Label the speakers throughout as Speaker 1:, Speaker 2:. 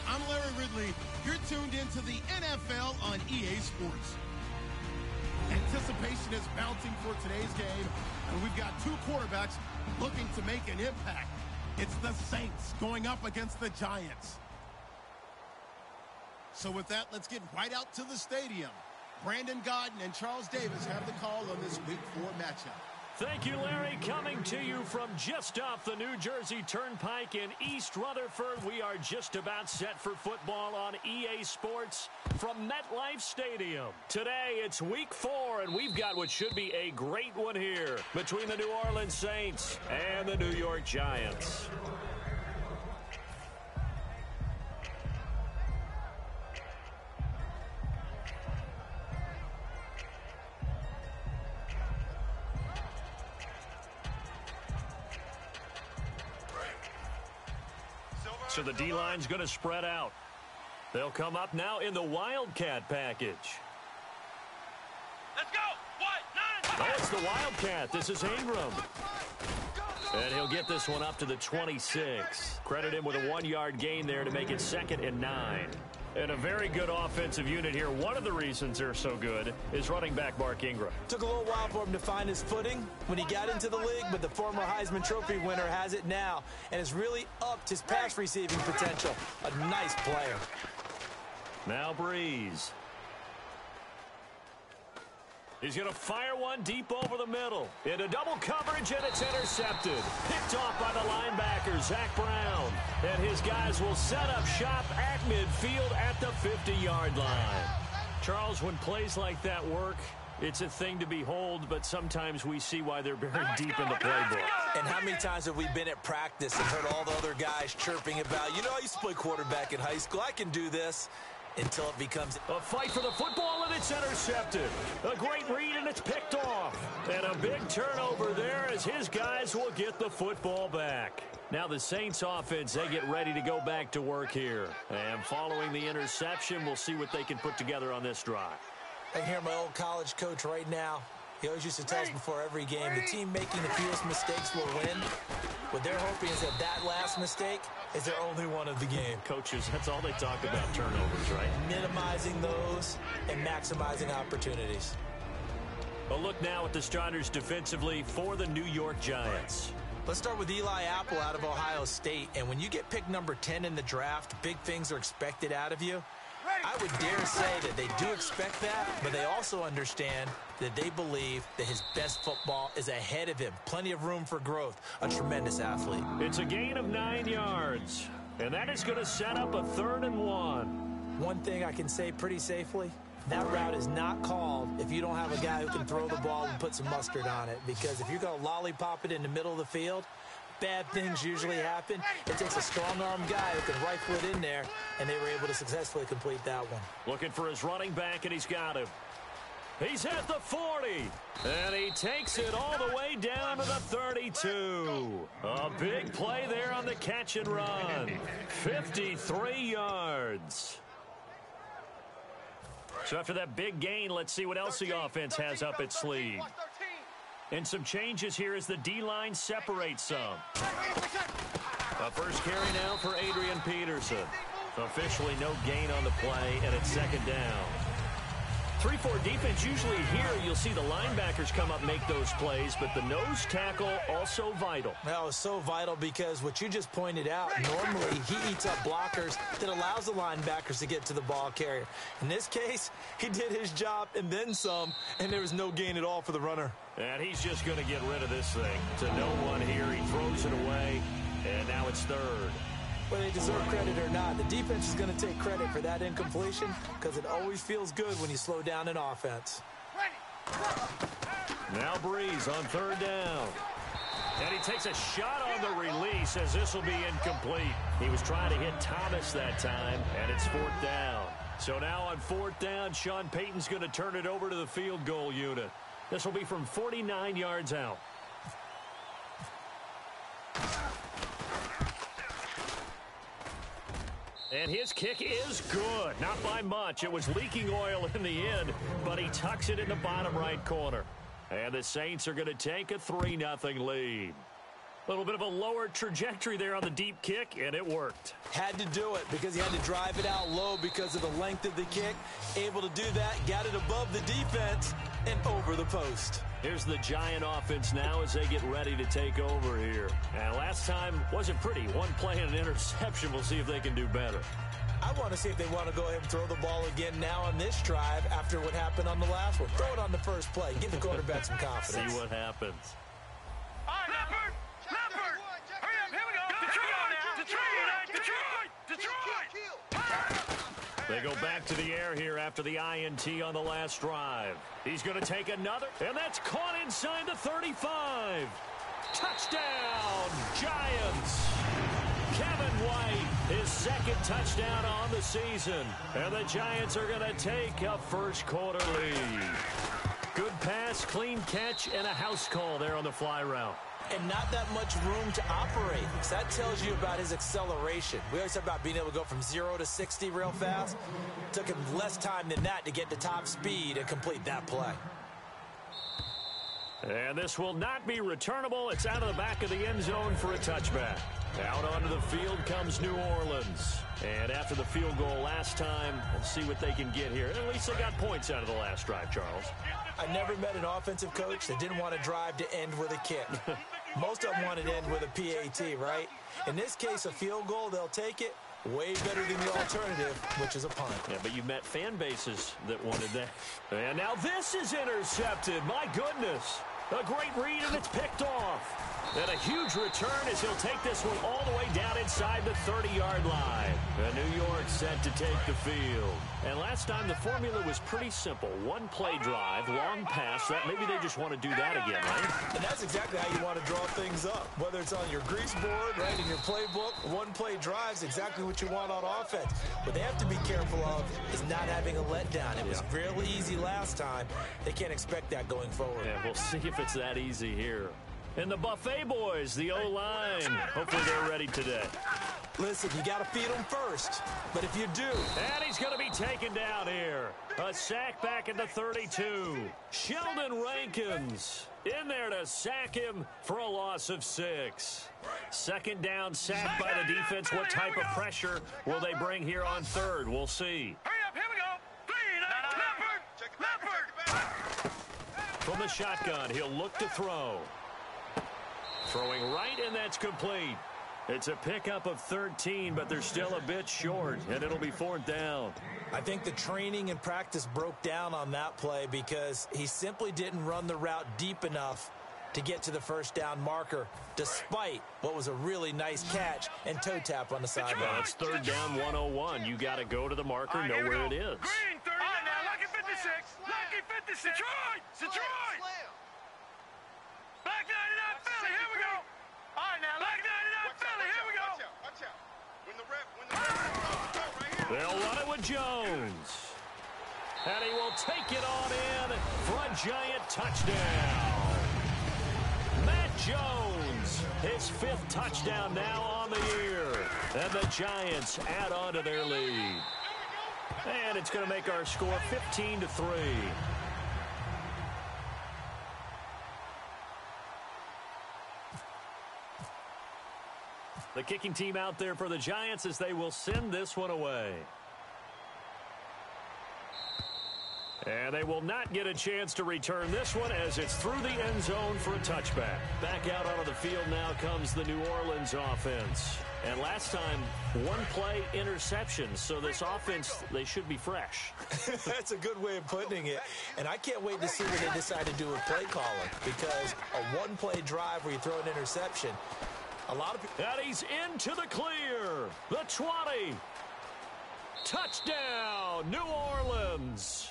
Speaker 1: I'm Larry Ridley. You're tuned into the NFL on EA Sports. Anticipation is mounting for today's game, and we've got two quarterbacks looking to make an impact. It's the Saints going up against the Giants. So with that, let's get right out to the stadium. Brandon Godden and Charles Davis have the call on this Week 4 matchup.
Speaker 2: Thank you, Larry. Coming to you from just off the New Jersey Turnpike in East Rutherford. We are just about set for football on EA Sports from MetLife Stadium. Today, it's Week 4, and we've got what should be a great one here between the New Orleans Saints and the New York Giants. So the D-line's going to spread out. They'll come up now in the Wildcat package.
Speaker 3: Let's go! What? 9!
Speaker 2: Oh, it's the Wildcat. This is Ingram. And he'll get this one up to the 26. Credit him with a 1-yard gain there to make it 2nd and 9. And a very good offensive unit here. One of the reasons they're so good is running back Mark Ingram.
Speaker 4: Took a little while for him to find his footing when he got into the league, but the former Heisman Trophy winner has it now and has really upped his pass receiving potential. A nice player.
Speaker 2: Now Breeze. He's going to fire one deep over the middle. Into double coverage, and it's intercepted. Picked off by the linebacker, Zach Brown. And his guys will set up shop at midfield at the 50-yard line. Charles, when plays like that work, it's a thing to behold, but sometimes we see why they're buried deep in the playbook.
Speaker 4: And how many times have we been at practice and heard all the other guys chirping about, you know, I used to play quarterback in high school, I can do this. Until it becomes
Speaker 2: a fight for the football, and it's intercepted. A great read, and it's picked off. And a big turnover there as his guys will get the football back. Now the Saints offense, they get ready to go back to work here. And following the interception, we'll see what they can put together on this drive.
Speaker 4: I can hear my old college coach right now. He always used to tell us before every game, the team making the fewest mistakes will win. What they're hoping is that last mistake is their only one of the game.
Speaker 2: Coaches, that's all they talk about, turnovers, right?
Speaker 4: Minimizing those and maximizing opportunities.
Speaker 2: A look now at the starters defensively for the New York Giants.
Speaker 4: Let's start with Eli Apple out of Ohio State. And when you get picked number 10 in the draft, big things are expected out of you. I would dare say that they do expect that, but they also understand that they believe that his best football is ahead of him. Plenty of room for growth. A tremendous athlete.
Speaker 2: It's a gain of 9 yards, and that is going to set up a 3rd and 1.
Speaker 4: One thing I can say pretty safely, that route is not called if you don't have a guy who can throw the ball and put some mustard on it. Because if you're going to lollipop it in the middle of the field, bad things usually happen. It takes a strong-arm guy who can rifle it in there, and they were able to successfully complete that one.
Speaker 2: Looking for his running back, and he's got him. He's at the 40, and he takes it all the way down to the 32. A big play there on the catch and run. 53 yards. So after that big gain, let's see what else the offense has up its sleeve. And some changes here as the D-line separates some. A first carry now for Adrian Peterson. Officially no gain on the play, and it's 2nd down. 3-4 defense, usually here you'll see the linebackers come up make those plays, but the nose tackle also vital.
Speaker 4: Well, it's so vital because what you just pointed out, normally he eats up blockers that allows the linebackers to get to the ball carrier. In this case, he did his job and then some, and there was no gain at all for the runner.
Speaker 2: And he's just going to get rid of this thing to no one here. He throws it away, and now it's third.
Speaker 4: Whether they deserve credit or not, the defense is going to take credit for that incompletion because it always feels good when you slow down an offense.
Speaker 2: Now Breeze on third down. And he takes a shot on the release as this will be incomplete. He was trying to hit Thomas that time, and it's fourth down. So now on fourth down, Sean Payton's going to turn it over to the field goal unit. This will be from 49 yards out. And his kick is good. Not by much. It was leaking oil in the end, but he tucks it in the bottom right corner. And the Saints are going to take a 3-0 lead. A little bit of a lower trajectory there on the deep kick, and it worked.
Speaker 4: Had to do it because he had to drive it out low because of the length of the kick. Able to do that, got it above the defense and over the post.
Speaker 2: Here's the Giant offense now as they get ready to take over here. And last time wasn't pretty. One play and an interception. We'll see if they can do better.
Speaker 4: I want to see if they want to go ahead and throw the ball again now on this drive after what happened on the last one. Throw it on the first play. Give the quarterback some confidence.
Speaker 2: See what happens.
Speaker 3: Leopard! Leopard! Hurry up, here we go! Detroit!
Speaker 2: They go back to the air here after the INT on the last drive. He's going to take another, and that's caught inside the 35. Touchdown, Giants. Kevin White, his second touchdown on the season. And the Giants are going to take a first quarter lead. Good pass, clean catch, and a house call there on the fly route.
Speaker 4: And not that much room to operate. So that tells you about his acceleration. We always talk about being able to go from 0 to 60 real fast. It took him less time than that to get to top speed and complete that play.
Speaker 2: And this will not be returnable. It's out of the back of the end zone for a touchback. Out onto the field comes New Orleans. And after the field goal last time, we'll see what they can get here. At least they got points out of the last drive, Charles.
Speaker 4: I never met an offensive coach that didn't want to drive to end with a kick. Most of them wanted to end with a PAT, right? In this case, a field goal, they'll take it. Way better than the alternative, which is a punt.
Speaker 2: Yeah, but you've met fan bases that wanted that. And now this is intercepted. My goodness. A great read, and it's picked off. And a huge return as he'll take this one all the way down inside the 30-yard line. And New York set to take the field. And last time the formula was pretty simple. One play drive, long pass. That maybe they just want to do that again, right?
Speaker 4: And that's exactly how you want to draw things up. Whether it's on your grease board, right, in your playbook, one play drive is exactly what you want on offense. What they have to be careful of is not having a letdown. It was really easy last time. They can't expect that going forward.
Speaker 2: Yeah, we'll see if it's that easy here. And the Buffet boys, the O-line. Hopefully they're ready today.
Speaker 4: Listen, you got to feed them first. But if you do...
Speaker 2: And he's going to be taken down here. A sack back at the 32. Sheldon Rankins in there to sack him for a loss of 6. Second down, sack by the defense. What type of pressure will they bring here on third? We'll see.
Speaker 3: Hurry up, here we go! Leopard!
Speaker 2: From the shotgun, he'll look to throw. Throwing right, and that's complete. It's a pickup of 13, but they're still a bit short, and it'll be fourth down.
Speaker 4: I think the training and practice broke down on that play because he simply didn't run the route deep enough to get to the first down marker, despite what was a really nice catch and toe tap on the sideline.
Speaker 2: It's third down 101. You got to go to the marker, know where it is.
Speaker 3: Green, 30. All right, now, Lucky 56. Lucky 56. Detroit! Detroit! Black 99 Philly, here we go. All right, now, Black 99 Philly, here we go.
Speaker 5: Watch out. When the ref right here.
Speaker 2: They'll run it with Jones. And he will take it on in for a Giant touchdown. Matt Jones, his 5th touchdown now on the year. And the Giants add on to their lead. And it's going to make our score 15-3. The kicking team out there for the Giants as they will send this one away. And they will not get a chance to return this one as it's through the end zone for a touchback. Back out onto the field now comes the New Orleans offense. And last time, one play interception. So this offense, they should be fresh.
Speaker 4: That's a good way of putting it. And I can't wait to see what they decide to do with play calling. Because a one-play drive where you throw an interception, a lot of people...
Speaker 2: And he's into the clear. The 20. Touchdown, New Orleans.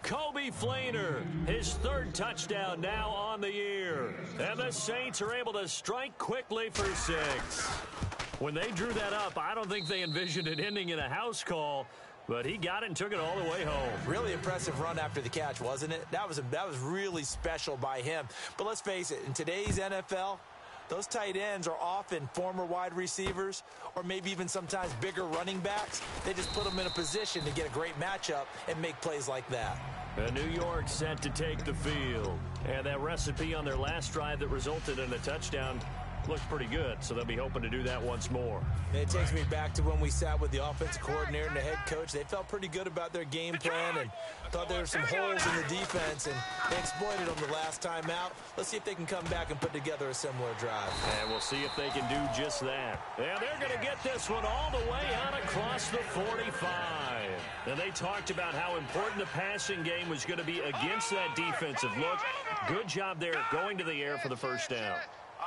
Speaker 2: Kobe Flainer, his third touchdown now on the year. And the Saints are able to strike quickly for 6. When they drew that up, I don't think they envisioned it ending in a house call, but he got it and took it all the way home.
Speaker 4: Really impressive run after the catch, wasn't it? That was really special by him. But let's face it, in today's NFL, those tight ends are often former wide receivers or maybe even sometimes bigger running backs. They just put them in a position to get a great matchup and make plays like that.
Speaker 2: And New York set to take the field. And that recipe on their last drive that resulted in a touchdown looked pretty good, so they'll be hoping to do that once more.
Speaker 4: It takes me back to when we sat with the offensive coordinator and the head coach. They felt pretty good about their game plan and thought there were some holes in the defense, and they exploited them the last time out. Let's see if they can come back and put together a similar drive.
Speaker 2: And we'll see if they can do just that. And they're going to get this one all the way out across the 45. And they talked about how important the passing game was going to be against that defensive look. Good job there going to the air for the first down.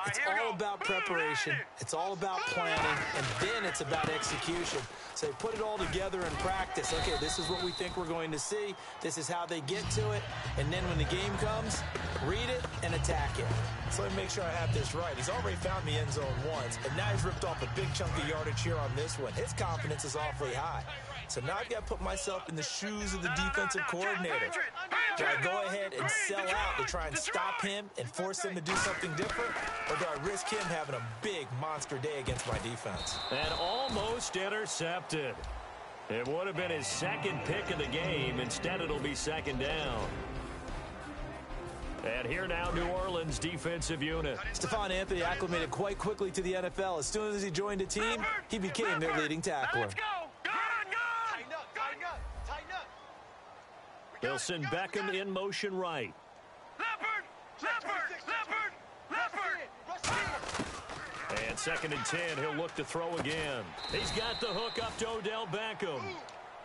Speaker 4: It's all about preparation. It's all about planning, and then it's about execution. So they put it all together in practice. Okay, this is what we think we're going to see. This is how they get to it. And then when the game comes, read it and attack it. So let me make sure I have this right. He's already found the end zone once, and now he's ripped off a big chunk of yardage here on this one. His confidence is awfully high. So now I've got to put myself in the shoes of the defensive coordinator. Do I go ahead and sell out to try and stop him and force him to do something different? Or do I risk him having a big monster day against my defense?
Speaker 2: And almost intercepted. It would have been his second pick of the game. Instead, it'll be second down. And here now, New Orleans defensive unit.
Speaker 4: Stephon Anthony acclimated quite quickly to the NFL. As soon as he joined the team, he became their leading tackler.
Speaker 3: Let's go.
Speaker 2: They'll send Beckham in motion right. And 2nd and 10, he'll look to throw again. He's got the hook up to Odell Beckham.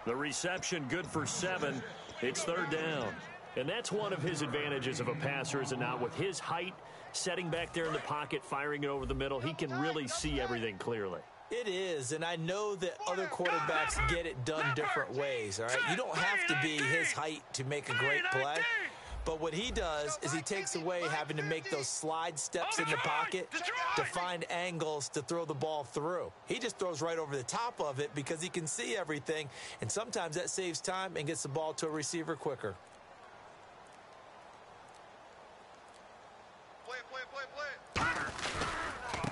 Speaker 2: The reception good for 7. It's 3rd down. And that's one of his advantages of a passer, is it not? With his height, setting back there in the pocket, firing it over the middle, he can really see everything clearly.
Speaker 4: It is, and I know that other quarterbacks get it done different ways, all right? You don't have to be his height to make a great play, but what he does is he takes away having to make those slide steps in the pocket to find angles to throw the ball through. He just throws right over the top of it because he can see everything, and sometimes that saves time and gets the ball to a receiver quicker.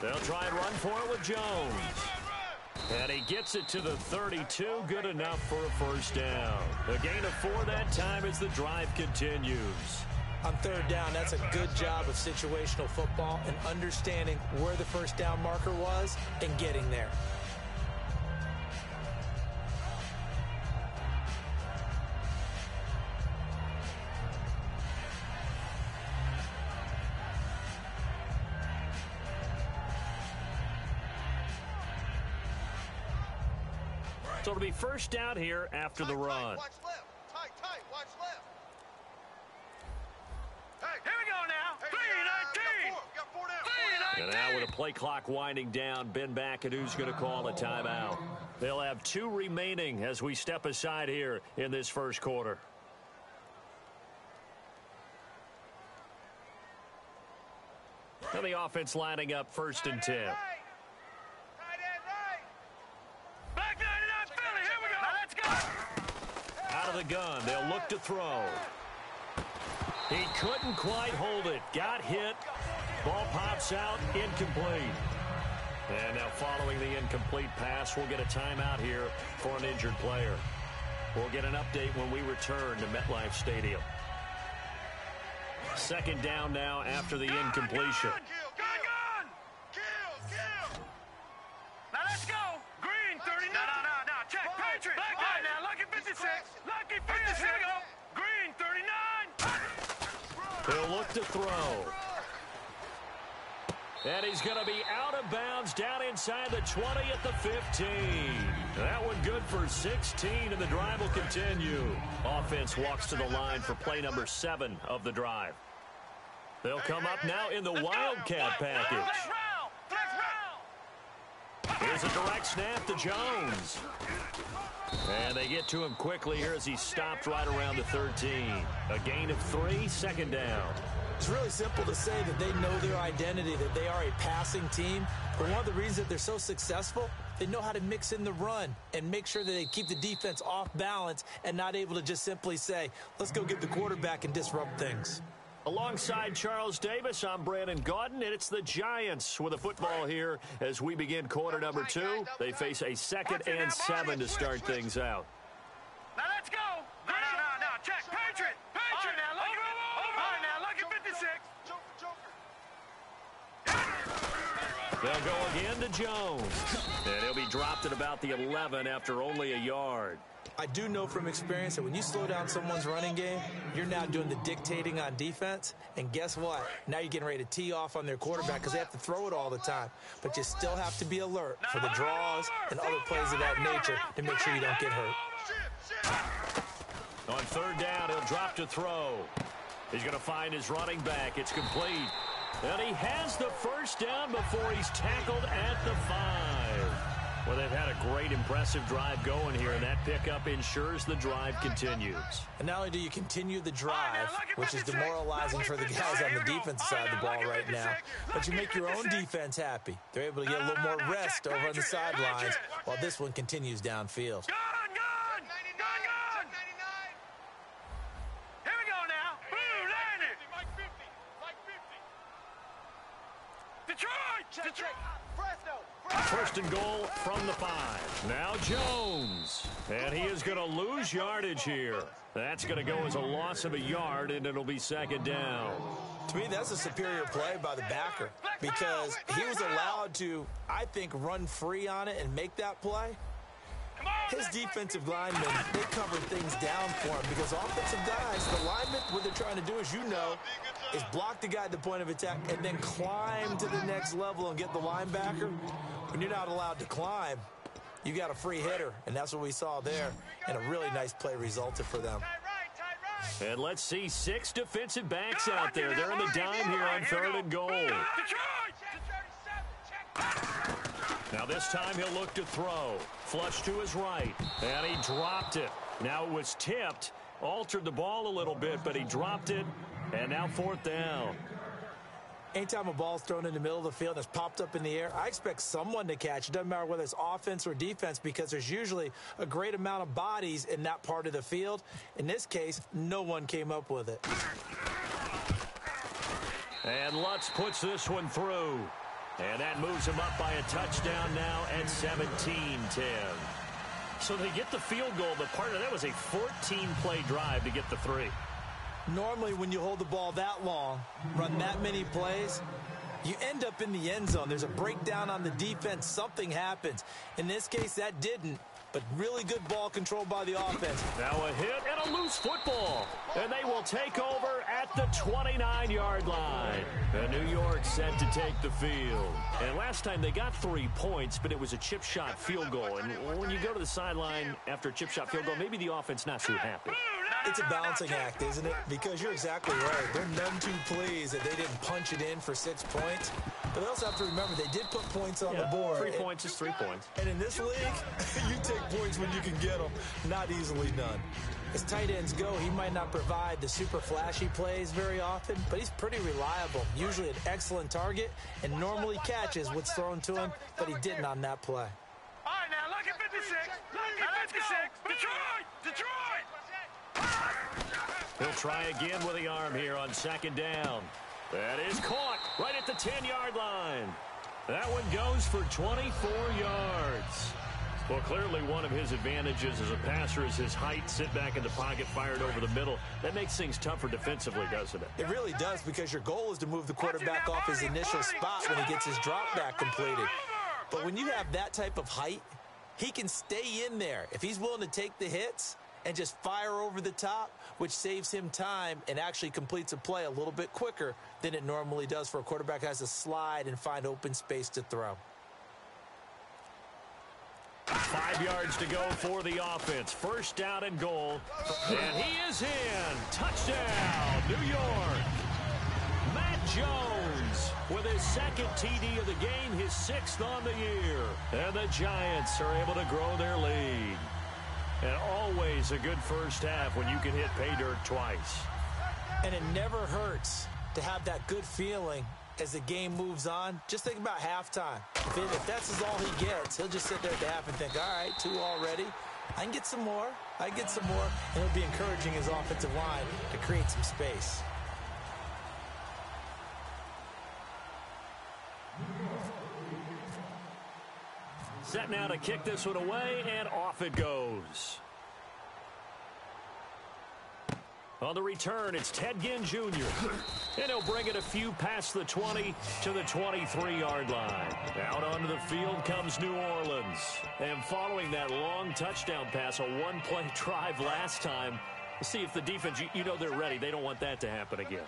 Speaker 2: They'll try and run for it with Jones. And he gets it to the 32. Good enough for a first down. A gain of 4 that time as the drive continues.
Speaker 4: On 3rd down, that's a good job of situational football and understanding where the first down marker was and getting there.
Speaker 2: So it'll be first down here after the run.
Speaker 5: Watch left. Tight, watch left.
Speaker 3: Hey, here we go now. 3-19.
Speaker 5: Got 4 down.
Speaker 2: And now with a play clock winding down, Ben McAdoo's going to call a timeout. They'll have 2 remaining as we step aside here in this first quarter. And the offense lining up 1st and 10. Out of the gun, they'll look to throw. He couldn't quite hold it. Got hit. Ball pops out, incomplete. And now following the incomplete pass, we'll get a timeout here for an injured player. We'll get an update when we return to MetLife Stadium. 2nd down now after the incompletion.
Speaker 3: Kill. Now let's go. Green, 30. No. Check. Patriot. All right, now, lucky 56. Lucky 56. Here we go. Green.
Speaker 2: to throw. And he's going to be out of bounds down inside the 20 at the 15. That one good for 16, and the drive will continue. Offense walks to the line for play number 7 of the drive. They'll come up now in the Wildcat package. Here's a direct snap to Jones. And they get to him quickly here as he stopped right around the 13. A gain of 3, second down.
Speaker 4: It's really simple to say that they know their identity, that they are a passing team. But one of the reasons that they're so successful, they know how to mix in the run and make sure that they keep the defense off balance and not able to just simply say, let's go get the quarterback and disrupt things.
Speaker 2: Alongside Charles Davis, I'm Brandon Gaudin, and it's the Giants with the football here as we begin quarter number 2. They face a 2nd and 7 to start things out.
Speaker 3: Now let's go. No, check. Patriot. All right, now, look at 56.
Speaker 2: They'll go again to Jones. And he'll be dropped at about the 11 after only a yard.
Speaker 4: I do know from experience that when you slow down someone's running game, you're now doing the dictating on defense. And guess what? Now you're getting ready to tee off on their quarterback because they have to throw it all the time. But you still have to be alert for the draws and other plays of that nature to make sure you don't get hurt.
Speaker 2: On 3rd down, he'll drop to throw. He's going to find his running back. It's complete. And he has the first down before he's tackled at the 5. Well, they've had a great, impressive drive going here, and that pickup ensures the drive continues.
Speaker 4: And not only do you continue the drive, which is demoralizing for the guys on the defensive side of the ball right now, but you make your own defense happy. They're able to get a little more rest over on the sidelines while this one continues downfield.
Speaker 3: Gun! Here we go now. Boom, landed. Mike 50. Detroit!
Speaker 2: First and goal from the 5. Now Jones. And he is going to lose yardage here. That's going to go as a loss of a yard, and it'll be 2nd down.
Speaker 4: To me, that's a superior play by the backer because he was allowed to, I think, run free on it and make that play. His defensive linemen, they covered things down for him because offensive guys, the linemen, what they're trying to do, as you know, is block the guy at the point of attack and then climb to the next level and get the linebacker. When you're not allowed to climb, you got a free hitter, and that's what we saw there, and a really nice play resulted for them.
Speaker 2: And let's see 6 defensive backs out there. They're in the dime here on 3rd and goal. Now this time he'll look to throw. Flush to his right. And he dropped it. Now it was tipped. Altered the ball a little bit, but he dropped it. And now 4th down.
Speaker 4: Anytime a ball's thrown in the middle of the field and it's popped up in the air, I expect someone to catch. It doesn't matter whether it's offense or defense because there's usually a great amount of bodies in that part of the field. In this case, no one came up with it.
Speaker 2: And Lutz puts this one through. And that moves him up by a touchdown now at 17-10. So they get the field goal, but part of that was a 14-play drive to get the 3.
Speaker 4: Normally, when you hold the ball that long, run that many plays, you end up in the end zone. There's a breakdown on the defense. Something happens. In this case, that didn't, but really good ball control by the offense.
Speaker 2: Now a hit and a loose football. And they will take over at the 29-yard line. And New York set to take the field. And last time they got 3 points, but it was a chip shot field goal. And when you go to the sideline after a chip shot field goal, maybe the offense not too happy.
Speaker 4: It's a balancing act, isn't it? Because you're exactly right. They're none too pleased that they didn't punch it in for 6 points. But they also have to remember they did put points on the board.
Speaker 2: 3 points is 3 points.
Speaker 4: And in this league, you take points when you can get them. Not easily done. As tight ends go, he might not provide the super flashy plays very often, but he's pretty reliable. Usually an excellent target and normally catches what's thrown to him, but he didn't on that play.
Speaker 3: All right, now look at 56. Look at 56. Detroit!
Speaker 2: He'll try again with the arm here on 2nd down. That is caught right at the 10-yard line. That one goes for 24 yards. Well, clearly one of his advantages as a passer is his height. Sit back in the pocket, fired over the middle. That makes things tougher defensively, doesn't it?
Speaker 4: It really does because your goal is to move the quarterback off his initial spot when he gets his drop back completed. But when you have that type of height, he can stay in there. If he's willing to take the hits and just fire over the top, which saves him time and actually completes a play a little bit quicker than it normally does for a quarterback who has to slide and find open space to throw.
Speaker 2: 5 yards to go for the offense. First down and goal. And he is in. Touchdown, New York. Matt Jones with his second TD of the game, his 6th on the year. And the Giants are able to grow their lead. And always a good first half when you can hit pay dirt twice.
Speaker 4: And it never hurts to have that good feeling as the game moves on. Just think about halftime. If that's all he gets, he'll just sit there at the half and think, all right, 2 already. I can get some more. I can get some more. And he'll be encouraging his offensive line to create some space.
Speaker 2: Set now to kick this one away, and off it goes. On the return, it's Ted Ginn Jr. And he'll bring it a few past the 20 to the 23-yard line. Out onto the field comes New Orleans. And following that long touchdown pass, a one-play drive last time, see if the defense, you know they're ready. They don't want that to happen again.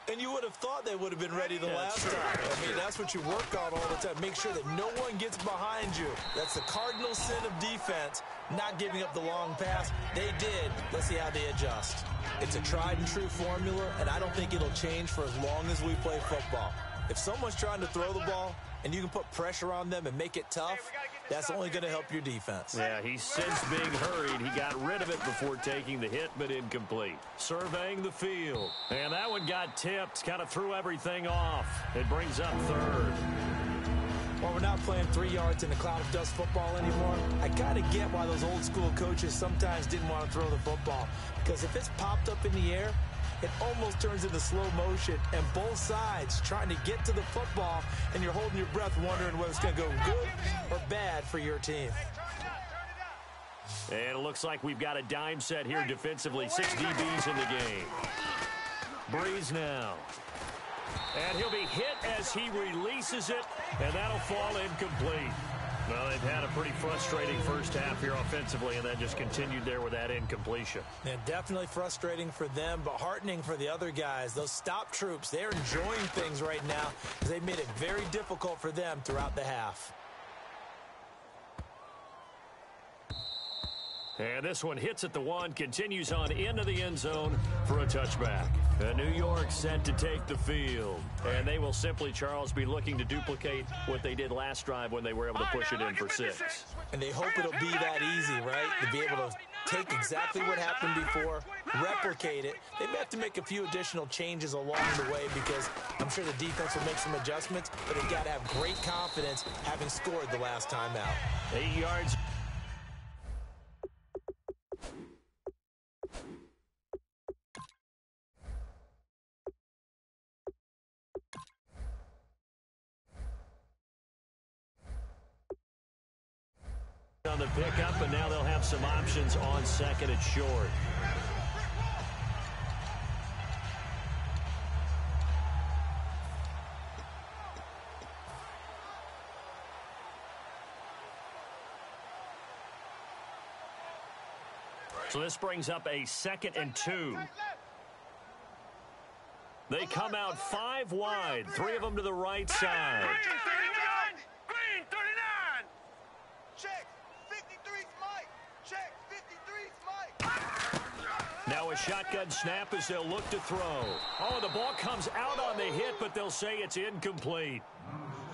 Speaker 4: And you would have thought they would have been ready the last time. I mean, that's what you work on all the time. Make sure that no one gets behind you. That's the cardinal sin of defense, not giving up the long pass. They did. Let's see how they adjust. It's a tried and true formula, and I don't think it'll change for as long as we play football. If someone's trying to throw the ball and you can put pressure on them and make it tough, that's only going to help your defense.
Speaker 2: Yeah, he sensed being hurried. He got rid of it before taking the hit, but incomplete. Surveying the field. And that one got tipped, kind of threw everything off. It brings up 3rd.
Speaker 4: Well, we're not playing 3 yards in a cloud of dust football anymore. I kind of get why those old school coaches sometimes didn't want to throw the football. Because if it's popped up in the air, it almost turns into slow motion, and both sides trying to get to the football, and you're holding your breath wondering whether it's going to go good or bad for your team.
Speaker 2: And it looks like we've got a dime set here defensively. 6 DBs in the game. Breeze now. And he'll be hit as he releases it, and that'll fall incomplete. Well, they've had a pretty frustrating first half here offensively, and then just continued there with that incompletion.
Speaker 4: Yeah, definitely frustrating for them, but heartening for the other guys. Those stop troops, they're enjoying things right now because they've made it very difficult for them throughout the half.
Speaker 2: And this one hits at the 1, continues on into the end zone for a touchback. New York set to take the field. And they will simply, Charles, be looking to duplicate what they did last drive when they were able to push it in for 6.
Speaker 4: And they hope it'll be that easy, right? To be able to take exactly what happened before, replicate it. They may have to make a few additional changes along the way because I'm sure the defense will make some adjustments, but they've got to have great confidence having scored the last time out.
Speaker 2: 8 yards. On the pickup, and now they'll have some options on 2nd and short. So this brings up a 2nd and 2. They come out 5 wide, 3 of them to the right side.
Speaker 3: Green 39.
Speaker 5: Check. 53's Mike. Check. 53's Mike.
Speaker 2: Now a shotgun snap as they'll look to throw. Oh, the ball comes out on the hit, but they'll say it's incomplete.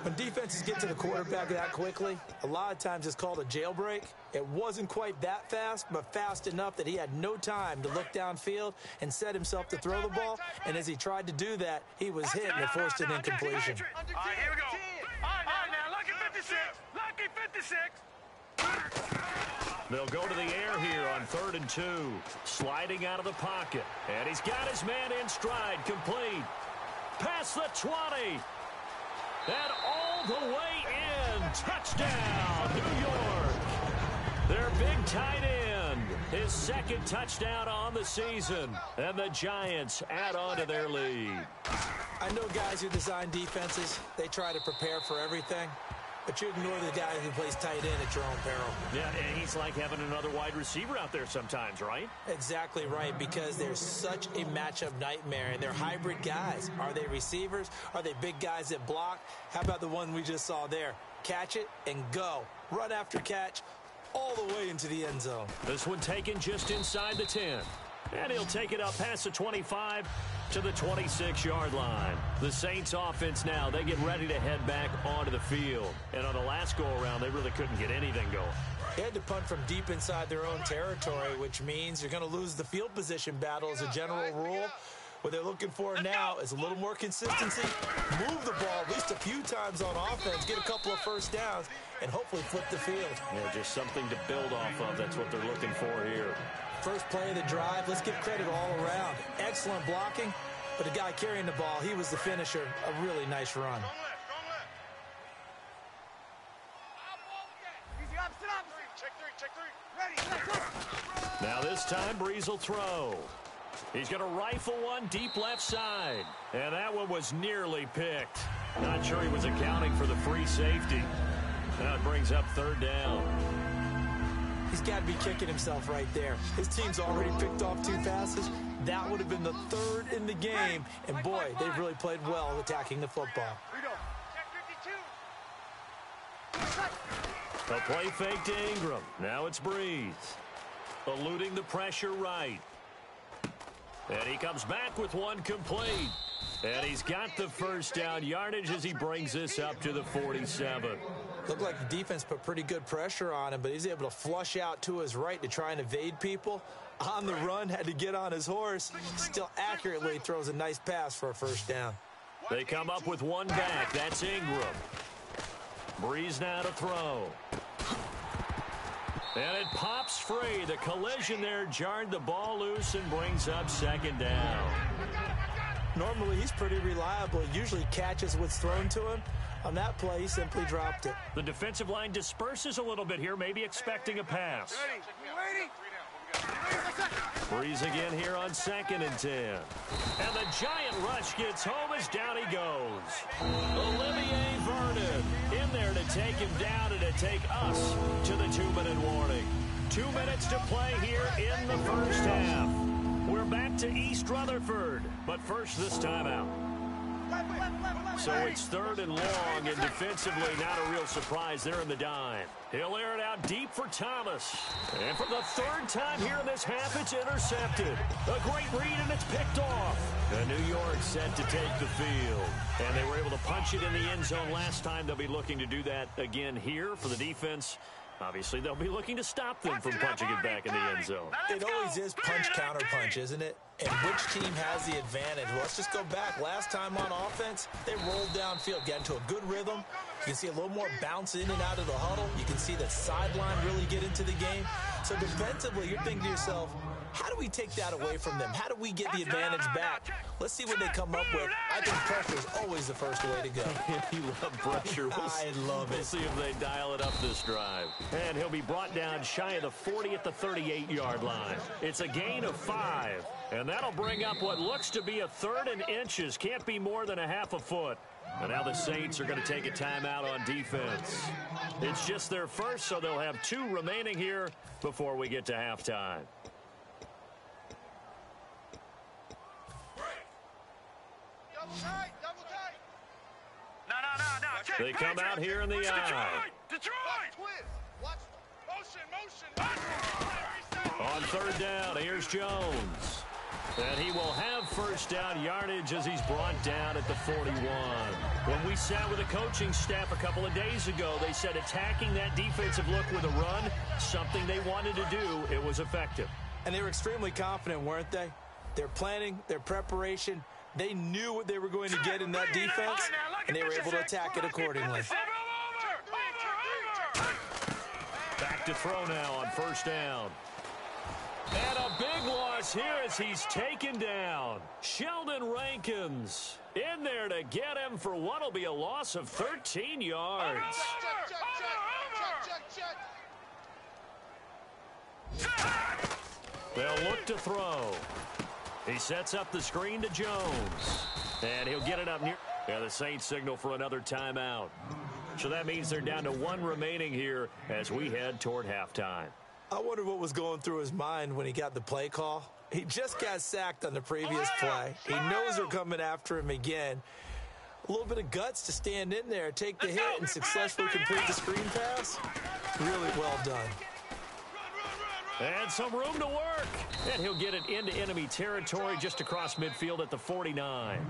Speaker 4: When defenses get to the quarterback that quickly, a lot of times it's called a jailbreak. It wasn't quite that fast, but fast enough that he had no time to look downfield and set himself to throw the ball. And as he tried to do that, he was hit and it forced an incompletion.
Speaker 3: All right, here we go. All right, now, lucky 56. Lucky 56.
Speaker 2: They'll go to the air here on 3rd and 2. Sliding out of the pocket. And he's got his man in stride, complete. Past the 20. And all the way in. Touchdown, New York. Their big tight end. His 2nd touchdown on the season. And the Giants add on to their lead.
Speaker 4: I know guys who design defenses, they try to prepare for everything. but you ignore the guy who plays tight end at your own peril.
Speaker 2: Yeah, and he's like having another wide receiver out there sometimes, right?
Speaker 4: Exactly right, because they're such a matchup nightmare, and they're hybrid guys. Are they receivers? Are they big guys that block? How about the one we just saw there? Catch it and go. Run after catch all the way into the end zone.
Speaker 2: This one taken just inside the 10. And he'll take it up past the 25 to the 26-yard line. The Saints offense now, they get ready to head back onto the field. And on the last go-around, they really couldn't get anything going.
Speaker 4: They had to punt from deep inside their own territory, which means you're going to lose the field position battle as a general rule. What they're looking for now is a little more consistency, move the ball at least a few times on offense, get a couple of first downs, and hopefully flip the field.
Speaker 2: Yeah, just something to build off of. That's what they're looking for here.
Speaker 4: First play of the drive, let's give credit all around. Excellent blocking, but the guy carrying the ball, he was the finisher. A really nice run.
Speaker 5: Check three.
Speaker 2: Now this time, Breeze will throw. He's going to rifle one deep left side. And that one was nearly picked. Not sure he was accounting for the free safety. Now it brings up third down.
Speaker 4: He's got to be kicking himself right there. His team's already picked off 2 passes. That would have been the 3rd in the game. And boy, they've really played well attacking the football.
Speaker 2: A play fake to Ingram. Now it's Breeze. Eluding the pressure right. And he comes back with one complete. And he's got the first down yardage as he brings this up to the 47.
Speaker 4: Looked like the defense put pretty good pressure on him, but he's able to flush out to his right to try and evade people. On the run, had to get on his horse. Still accurately throws a nice pass for a first down.
Speaker 2: They come up with one back. That's Ingram. Breeze now to throw. And it pops free. The collision there jarred the ball loose and brings up second down.
Speaker 4: Normally, he's pretty reliable. He usually catches what's thrown to him. On that play, he simply dropped it.
Speaker 2: The defensive line disperses a little bit here, maybe expecting a pass. Breeze again here on 2nd and 10. And the giant rush gets home as down he goes. Olivier Vernon in there to take him down and to take us to the 2-minute warning. 2 minutes to play here in the first half. We're back to East Rutherford, but first this timeout. So it's 3rd and long, and defensively not a real surprise there in the dime. He'll air it out deep for Thomas. And for the 3rd time here in this half, it's intercepted. A great read, and it's picked off. And New York set to take the field. And they were able to punch it in the end zone last time. They'll be looking to do that again here for the defense. Obviously, they'll be looking to stop them from punching it back in the end zone.
Speaker 4: It always is punch-counter-punch, isn't it? And which team has the advantage? Well, let's just go back. Last time on offense, they rolled downfield, got into a good rhythm. You can see a little more bounce in and out of the huddle. You can see the sideline really get into the game. So defensively, you're thinking to yourself, how do we take that away from them? How do we get the advantage back? Let's see what they come up with. I think pressure is always the first way to go.
Speaker 2: You love pressure.
Speaker 4: I love it.
Speaker 2: We'll see if they dial it up this drive. And he'll be brought down shy of the 40 at the 38-yard line. It's a gain of 5. And that'll bring up what looks to be a 3rd and inches. Can't be more than a half a foot. And now the Saints are going to take a timeout on defense. It's just their first, so they'll have 2 remaining here before we get to halftime.
Speaker 3: No.
Speaker 2: They come out here in the eye.
Speaker 3: Detroit!
Speaker 2: On 3rd down, here's Jones. And he will have first down yardage as he's brought down at the 41. When we sat with the coaching staff a couple of days ago, they said attacking that defensive look with a run, something they wanted to do, it was effective.
Speaker 4: And they were extremely confident, weren't they? Their planning, their preparation, they knew what they were going to get in that defense, and they were able to attack it accordingly.
Speaker 2: Back to throw now on 1st down. And a big loss here as he's taken down. Sheldon Rankins in there to get him for what will be a loss of 13 yards. They'll look to throw. He sets up the screen to Jones. And he'll get it up near. Yeah, the Saints signal for another timeout. So that means they're down to 1 remaining here as we head toward halftime.
Speaker 4: I wonder what was going through his mind when he got the play call. He just got sacked on the previous play. He knows they're coming after him again. A little bit of guts to stand in there, take the hit, and successfully complete the screen pass. Really well done.
Speaker 2: And some room to work. And he'll get it into enemy territory just across midfield at the 49.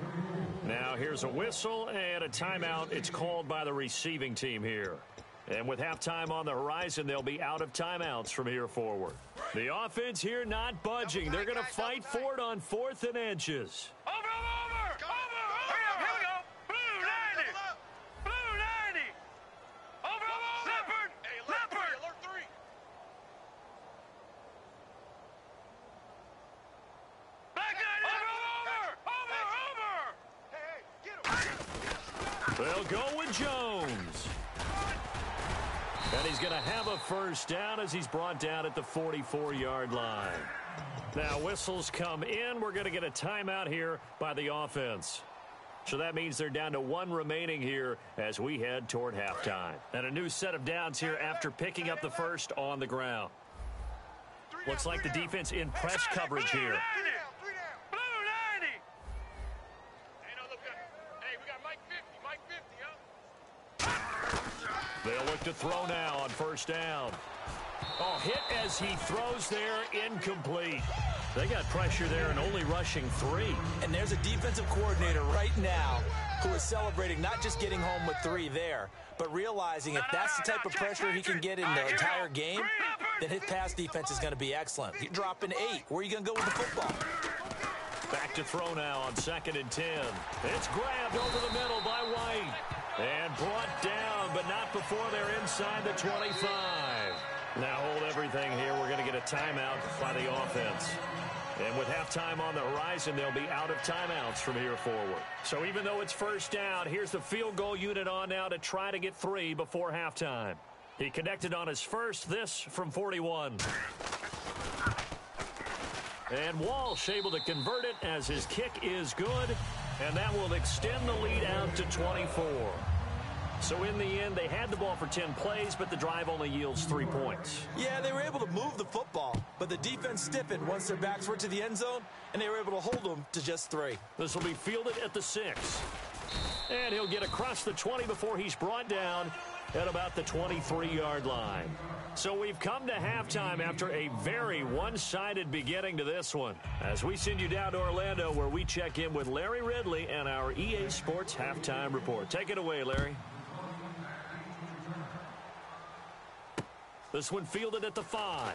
Speaker 2: Now here's a whistle and a timeout. It's called by the receiving team here. And with halftime on the horizon, they'll be out of timeouts from here forward. The offense here not budging. They're going to fight for it on 4th and inches.
Speaker 3: Over! Here we go. Blue 90. Blue 90. Over. Leopard. Leopard.
Speaker 5: Alert 3.
Speaker 3: Back 90. Over.
Speaker 5: Hey, get him.
Speaker 2: They'll go with Jones. And he's going to have a first down as he's brought down at the 44-yard line. Now whistles come in. We're going to get a timeout here by the offense. So that means they're down to 1 remaining here as we head toward halftime. And a new set of downs here after picking up the first on the ground. Looks like the defense in press coverage here.
Speaker 3: Blue 90.
Speaker 5: Hey, no, look up. Hey, we got Mike 50. Mike 50, huh?
Speaker 2: They'll look to throw now on first down. Oh, hit as he throws there, incomplete. They got pressure there and only rushing 3.
Speaker 4: And there's a defensive coordinator right now who is celebrating not just getting home with 3 there, but realizing if that's the type of pressure he can get in the entire game, then his pass defense is going to be excellent. You're dropping 8. Where are you going to go with the football?
Speaker 2: Back to throw now on 2nd and 10. It's grabbed over the middle by White. And brought down, but not before they're inside the 25. Now hold everything here. We're going to get a timeout by the offense. And with halftime on the horizon, they'll be out of timeouts from here forward. So even though it's first down, here's the field goal unit on now to try to get 3 before halftime. He connected on his first, this from 41. And Walsh able to convert it as his kick is good. And that will extend the lead out to 24. So in the end, they had the ball for 10 plays, but the drive only yields 3 points.
Speaker 4: Yeah, they were able to move the football, but the defense stiffened once their backs were to the end zone, and they were able to hold them to just 3.
Speaker 2: This will be fielded at the 6. And he'll get across the 20 before he's brought down at about the 23-yard line. So we've come to halftime after a very one-sided beginning to this one. As we send you down to Orlando, where we check in with Larry Ridley and our EA Sports Halftime Report. Take it away, Larry. This one fielded at the 5.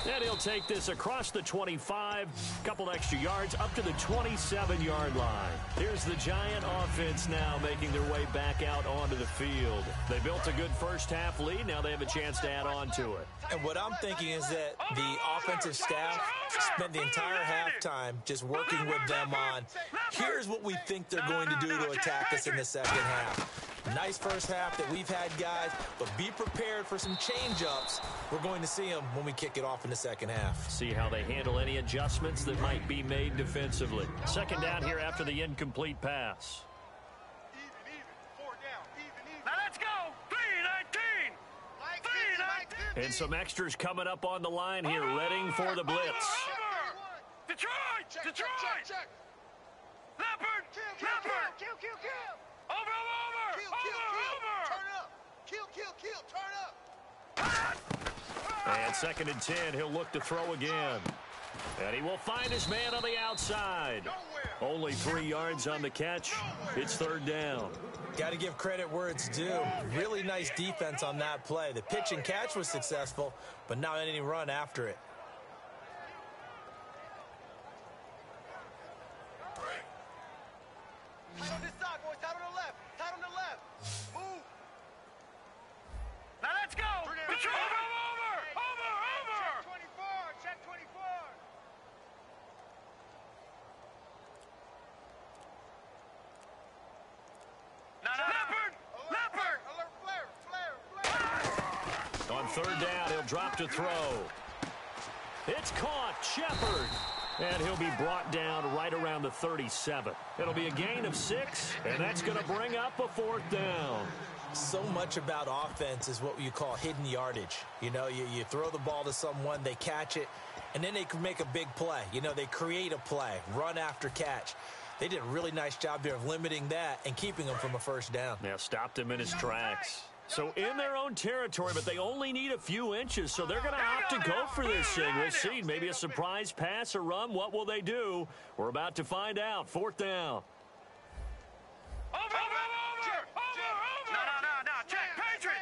Speaker 2: And he'll take this across the 25, couple extra yards, up to the 27-yard line. Here's the Giant offense now making their way back out onto the field. They built a good first-half lead. Now they have a chance to add on to it.
Speaker 4: And what I'm thinking is that the offensive staff spent the entire halftime just working with them on, here's what we think they're going to do to attack us in the second half. Nice first half that we've had, guys, but be prepared for some change-ups. We're going to see them when we kick it off in the second half.
Speaker 2: See how they handle any adjustments that might be made defensively. Second down here after the incomplete pass.
Speaker 5: Even. 4 down. Even.
Speaker 3: Now let's go. 3-19. 3-19.
Speaker 2: And some extras coming up on the line here, readying for the blitz.
Speaker 3: Detroit.
Speaker 5: Check.
Speaker 3: Leopard.
Speaker 5: Kill.
Speaker 3: Over.
Speaker 5: Kill. Turn up.
Speaker 2: And 2nd and 10, he'll look to throw again. And he will find his man on the outside. Only 3 yards on the catch. It's 3rd down.
Speaker 4: Got to give credit where it's due. Really nice defense on that play. The pitch and catch was successful, but not any run after it.
Speaker 5: Tight on this side, boys. Tight on the left. Move.
Speaker 3: Now let's go. Detroit. Over.
Speaker 5: Check 24.
Speaker 3: Now Leopard.
Speaker 5: Alert, flare.
Speaker 2: On 3rd down, he'll drop to throw. It's caught. Shepard. And he'll be brought down right around the 37. It'll be a gain of 6, and that's going to bring up a 4th down.
Speaker 4: So much about offense is what you call hidden yardage. You know, you throw the ball to someone, they catch it, and then they can make a big play. You know, they create a play, run after catch. They did a really nice job there of limiting that and keeping him from a 1st down.
Speaker 2: Yeah, stopped him in his tracks. So in their own territory, but they only need a few inches, so they're going to opt to go for this thing. We'll see. Maybe a surprise pass or run. What will they do? We're about to find out. 4th down.
Speaker 3: Over! No, check. Patriot!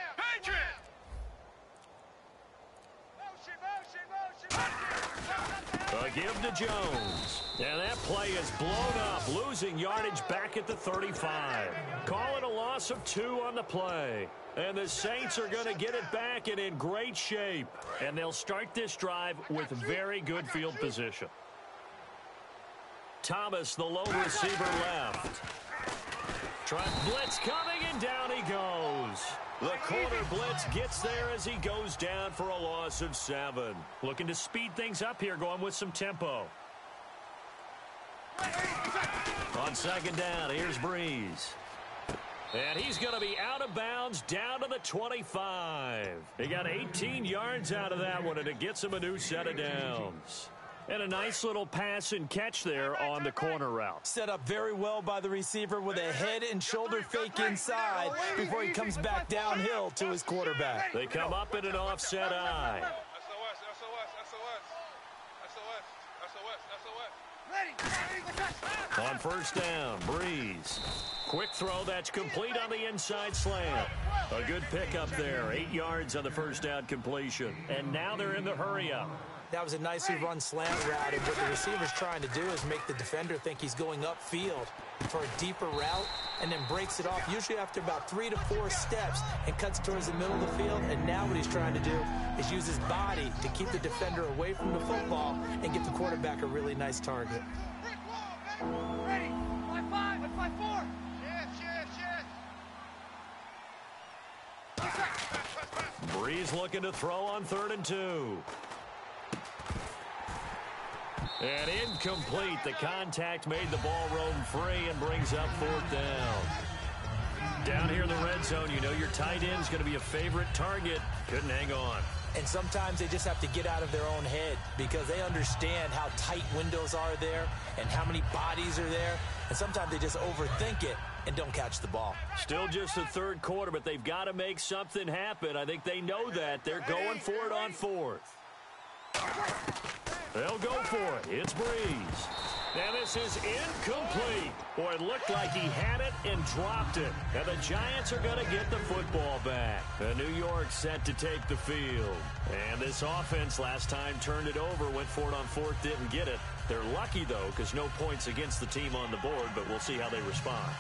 Speaker 2: A give to Jones. And that play is blown up, losing yardage back at the 35. Call it a loss of 2 on the play. And the Saints are going to get it back and in great shape. And they'll start this drive with very good field position. Thomas, the lone receiver, left. Blitz coming, and down he goes. The corner blitz gets there as he goes down for a loss of 7. Looking to speed things up here, going with some tempo. On 2nd down, here's Breeze. And he's going to be out of bounds down to the 25. He got 18 yards out of that one, and it gets him a new set of downs. And a nice little pass and catch there on the corner route.
Speaker 4: Set up very well by the receiver with a head and shoulder fake inside before he comes back downhill to his quarterback.
Speaker 2: They come up in an offset eye. On 1st down, Breeze. Quick throw that's complete on the inside slant. A good pickup there. 8 yards on the 1st down completion. And now they're in the hurry-up.
Speaker 4: That was a nicely run slant route, and what the receiver's trying to do is make the defender think he's going upfield for a deeper route, and then breaks it off, usually after about 3 to 4 steps, and cuts towards the middle of the field. And now what he's trying to do is use his body to keep the defender away from the football and get the quarterback a really nice target.
Speaker 3: Ready? 5-5 and 5-4. Yes.
Speaker 2: Breeze looking to throw on 3rd and 2. And incomplete. The contact made the ball roam free and brings up 4th down. Down here in the red zone, you know your tight end's going to be a favorite target. Couldn't hang on.
Speaker 4: And sometimes they just have to get out of their own head because they understand how tight windows are there and how many bodies are there. And sometimes they just overthink it and don't catch the ball.
Speaker 2: Still just the 3rd quarter, but they've got to make something happen. I think they know that. They're going for it on 4th. They'll go for it. It's Breeze. And this is incomplete. Boy, it looked like he had it and dropped it. And the Giants are going to get the football back. New York set to take the field. And this offense last time turned it over, went for it on 4th, didn't get it. They're lucky, though, because no points against the team on the board, but we'll see how they respond.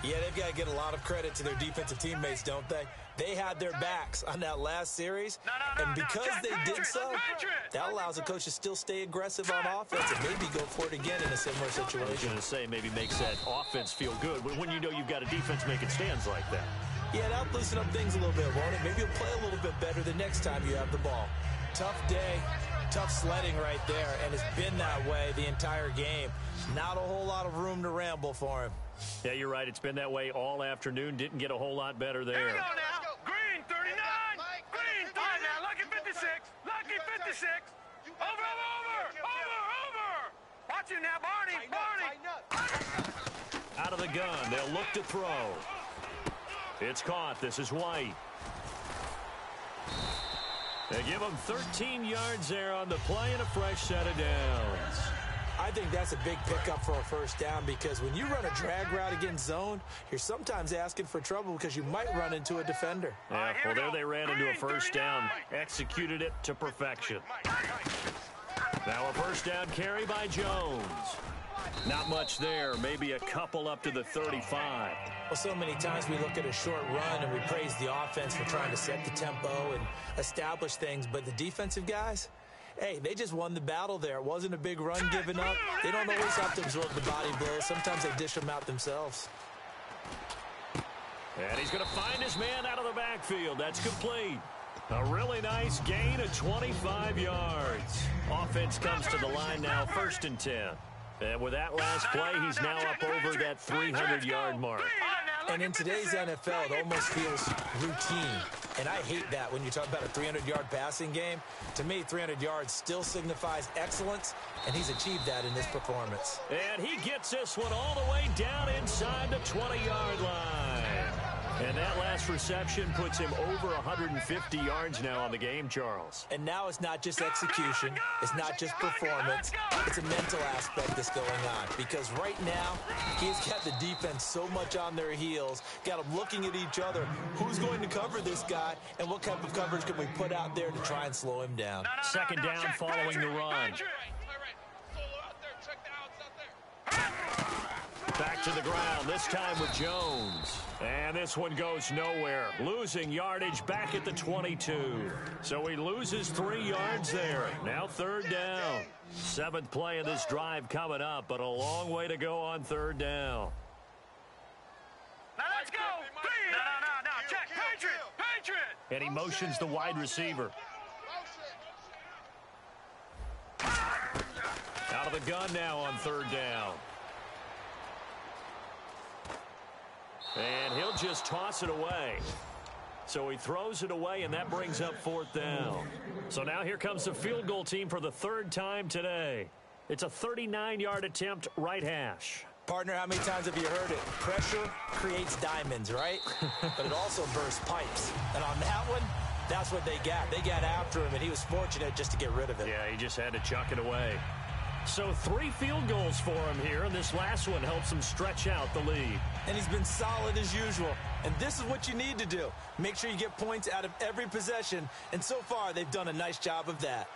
Speaker 4: Yeah, they've got to get a lot of credit to their defensive teammates, don't they? They had their backs on that last series, and because they did so, that allows the coach to still stay aggressive on offense and maybe go for it again in a similar situation.
Speaker 2: I was going to say maybe makes that offense feel good when you know you've got a defense making stands like that.
Speaker 4: Yeah, that'll loosen up things a little bit, won't it? Maybe you'll play a little bit better the next time you have the ball. Tough day, tough sledding right there, and it's been that way the entire game. Not a whole lot of room to ramble for him.
Speaker 2: Yeah, you're right. It's been that way all afternoon. Didn't get a whole lot better there.
Speaker 3: Here we go now. Green 39. Green 39. Now, lucky 56. Lucky 56. Over. Watch him now, Barney.
Speaker 2: Out of the gun. They'll look to throw. It's caught. This is White. They give him 13 yards there on the play and a fresh set of downs.
Speaker 4: I think that's a big pickup for a 1st down because when you run a drag route against zone, you're sometimes asking for trouble because you might run into a defender.
Speaker 2: Yeah, well, there they ran into a 1st down, executed it to perfection. Now a 1st down carry by Jones. Not much there, maybe a couple up to the 35.
Speaker 4: Well, so many times we look at a short run and we praise the offense for trying to set the tempo and establish things, but the defensive guys, hey, they just won the battle there. It wasn't a big run given up. They don't always have to absorb the body blows. Sometimes they dish them out themselves.
Speaker 2: And he's going to find his man out of the backfield. That's complete. A really nice gain of 25 yards. Offense comes to the line now, 1st and 10. And with that last play, he's now up over that 300-yard mark.
Speaker 4: And in today's NFL, it almost feels routine. And I hate that when you talk about a 300-yard passing game. To me, 300 yards still signifies excellence, and he's achieved that in this performance.
Speaker 2: And he gets this one all the way down inside the 20-yard line. And that last reception puts him over 150 yards now on the game, Charles.
Speaker 4: And now it's not just execution. It's not just performance. It's a mental aspect that's going on. Because right now, he's got the defense so much on their heels, got them looking at each other. Who's going to cover this guy, and what type of coverage can we put out there to try and slow him down?
Speaker 2: Second down following the run. Back to the ground, this time with Jones. And this one goes nowhere. Losing yardage back at the 22. So he loses 3 yards there. Now 3rd down. 7th play of this drive coming up, but a long way to go on 3rd down.
Speaker 3: Now let's go. No. Check. Patriot.
Speaker 2: And he motions the wide receiver. Out of the gun now on 3rd down. And he'll just toss it away. So he throws it away, and that brings up 4th down. So now here comes the field goal team for the 3rd time today. It's a 39-yard attempt, right hash.
Speaker 4: Partner, how many times have you heard it? Pressure creates diamonds, right? But it also bursts pipes. And on that one, that's what they got. They got after him, and he was fortunate just to get rid of it.
Speaker 2: Yeah, he just had to chuck it away. So 3 field goals for him here, and this last one helps him stretch out the lead.
Speaker 4: And he's been solid as usual. And this is what you need to do. Make sure you get points out of every possession. And so far, they've done a nice job of that.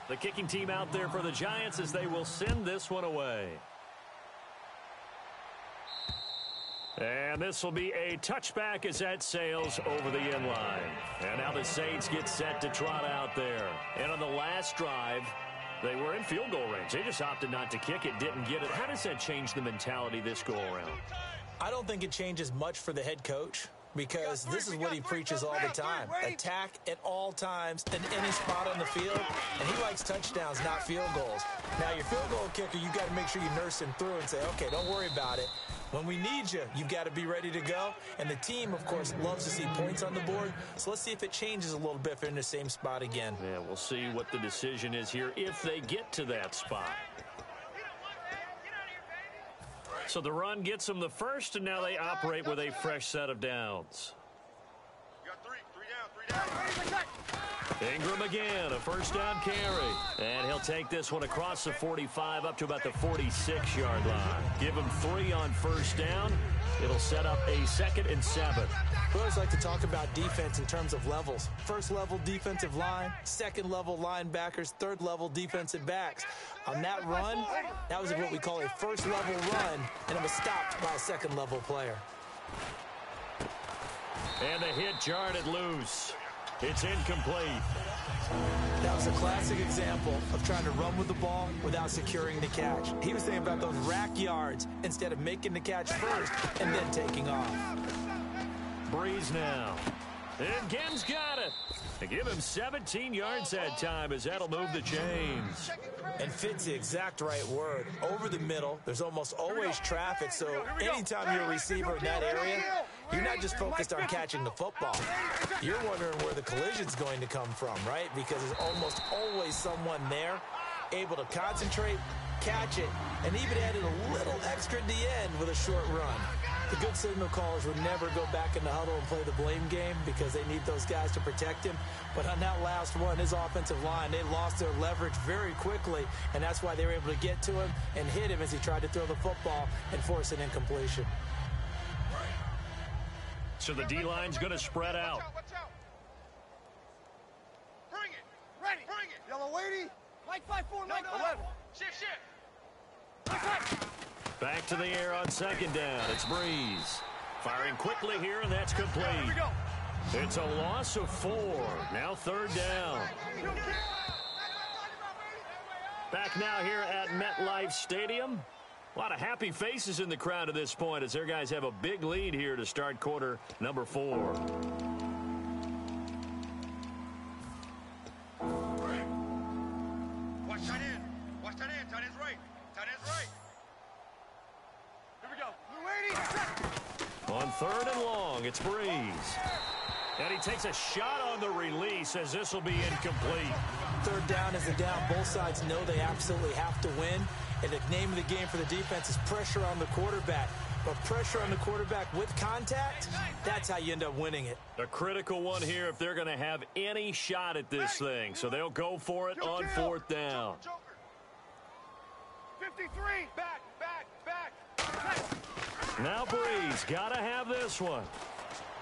Speaker 2: The kicking team out there for the Giants as they will send this one away. And this will be a touchback as that sails over the end line. And now the Saints get set to trot out there. And on the last drive, they were in field goal range. They just opted not to kick it, didn't get it. How does that change the mentality this go around?
Speaker 4: I don't think it changes much for the head coach, because this is what he preaches all the time. Attack at all times in any spot on the field, and he likes touchdowns, not field goals. Now, your field goal kicker, you've got to make sure you nurse him through and say, okay, don't worry about it. When we need you, you've got to be ready to go. And the team, of course, loves to see points on the board. So let's see if it changes a little bit if they're in the same spot again.
Speaker 2: Yeah, we'll see what the decision is here if they get to that spot. So the run gets them the first, and now they operate with a fresh set of downs.
Speaker 5: You got three down.
Speaker 2: Ingram again, a first down carry. And he'll take this one across the 45 up to about the 46-yard line. Give him 3 on first down. It'll set up a 2nd and 7.
Speaker 4: We always like to talk about defense in terms of levels. First level defensive line, second level linebackers, third level defensive backs. On that run, that was what we call a first level run, and it was stopped by a second level player.
Speaker 2: And the hit jarred it loose. It's incomplete.
Speaker 4: That was a classic example of trying to run with the ball without securing the catch. He was thinking about those rack yards instead of making the catch first and then taking off.
Speaker 2: Breeze now. And Gen's got it. They give him 17 yards that time as that'll move the chains.
Speaker 4: And fit's the exact right word. Over the middle, there's almost always traffic, so anytime you're a receiver in that area, you're not just focused on catching the football. You're wondering where the collision's going to come from, right? Because there's almost always someone there able to concentrate, catch it, and even add in a little extra at the end with a short run. The good signal callers would never go back in the huddle and play the blame game because they need those guys to protect him. But on that last one, his offensive line, they lost their leverage very quickly, and that's why they were able to get to him and hit him as he tried to throw the football and force an incompletion.
Speaker 2: So the D-line's going to spread out.
Speaker 5: Watch out. Bring it. Ready. Bring it.
Speaker 3: Yellow lady. Mike 5-4, Mike 11.
Speaker 5: Shift.
Speaker 2: Back to the air on second down. It's Breeze. Firing quickly here, and that's complete.
Speaker 3: Here we go.
Speaker 2: It's a loss of 4. Now third down. Back now here at MetLife Stadium. A lot of happy faces in the crowd at this point as their guys have a big lead here to start quarter number 4.
Speaker 5: Watch tight end. Watch tight end. Tight end's right. Tight end's right. Here we go.
Speaker 2: On 3rd and long, it's Breeze. And he takes a shot on the release as this will be incomplete.
Speaker 4: 3rd down is the down. Both sides know they absolutely have to win. And the name of the game for the defense is pressure on the quarterback. But pressure on the quarterback with contact, that's how you end up winning it.
Speaker 2: A critical one here if they're going to have any shot at this thing. So they'll go for it on 4th down.
Speaker 5: 53. Back.
Speaker 2: Now Breeze got to have this one.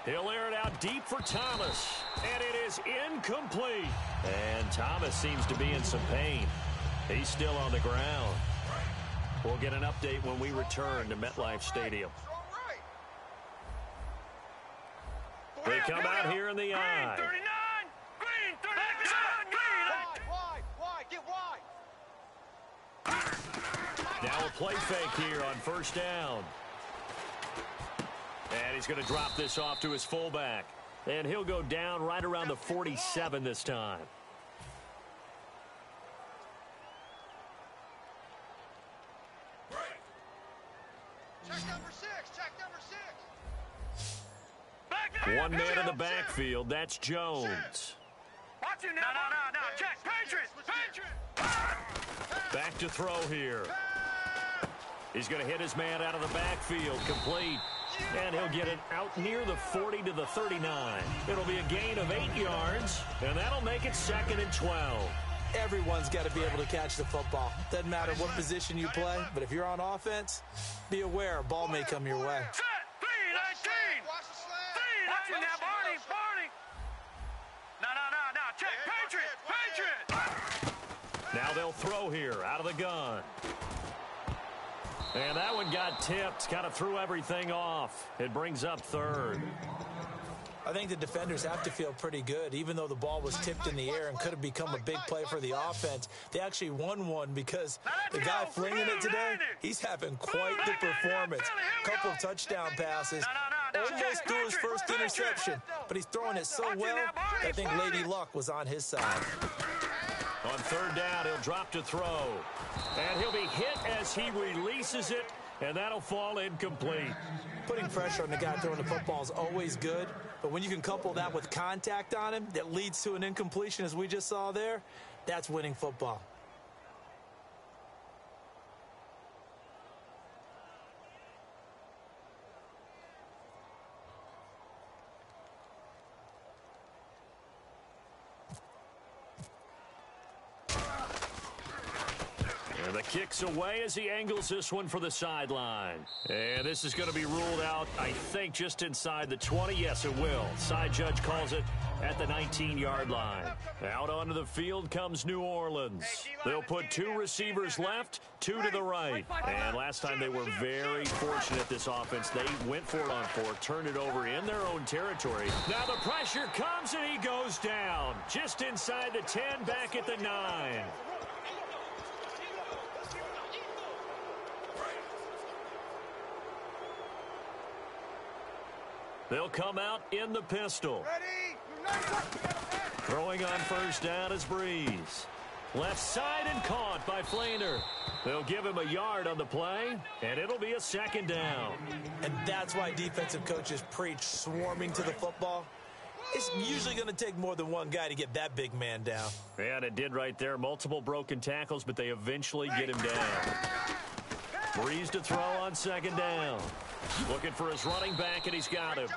Speaker 2: He'll air it out deep for Thomas. And it is incomplete. And Thomas seems to be in some pain. He's still on the ground. We'll get an update when we return to MetLife Stadium. They come out here in the eye.
Speaker 3: Green 39. Green 39. Green.
Speaker 5: Wide. Get wide.
Speaker 2: Now a play fake here on 1st down. And he's going to drop this off to his fullback. And he'll go down right around the 47 this time.
Speaker 3: Back there.
Speaker 2: 1 man in the backfield. That's Jones.
Speaker 3: Watch it now. No. Check. Patriots.
Speaker 2: Back to throw here. He's going to hit his man out of the backfield. Complete. And he'll get it out near the 40 to the 39. It'll be a gain of 8 yards, and that'll make it 2nd and 12.
Speaker 4: Everyone's got to be able to catch the football. Doesn't matter what position you play, but if you're on offense, be aware a ball may come your way.
Speaker 3: Set. 319. Watch it now, Barney. No. Check. Patriots.
Speaker 2: Now they'll throw here out of the gun. And that one got tipped. Kind of threw everything off. It brings up 3rd.
Speaker 4: I think the defenders have to feel pretty good. Even though the ball was tipped in the air and could have become a big play for the offense, they actually won one because the guy flinging it today, he's having quite the performance. Couple of touchdown passes. Almost threw his first interception, but he's throwing it so well, I think Lady Luck was on his side.
Speaker 2: On 3rd down, he'll drop to throw. And he'll be hit as he releases it, and that'll fall incomplete.
Speaker 4: Putting pressure on the guy throwing the football is always good, but when you can couple that with contact on him that leads to an incompletion, as we just saw there, that's winning football.
Speaker 2: And the kick's away as he angles this one for the sideline. And this is going to be ruled out, I think, just inside the 20. Yes, it will. Side judge calls it at the 19-yard line. Out onto the field comes New Orleans. They'll put 2 receivers left, 2 to the right. And last time they were very fortunate, this offense. They went for it on 4, turned it over in their own territory. Now the pressure comes and he goes down. Just inside the 10, back at the 9. They'll come out in the pistol. Throwing on 1st down is Breeze. Left side and caught by Flainer. They'll give him a yard on the play, and it'll be a 2nd down.
Speaker 4: And that's why defensive coaches preach swarming to the football. It's usually going to take more than one guy to get that big man down.
Speaker 2: Yeah, and it did right there. Multiple broken tackles, but they eventually get him down. Breeze to throw on 2nd down. Looking for his running back, and he's got him.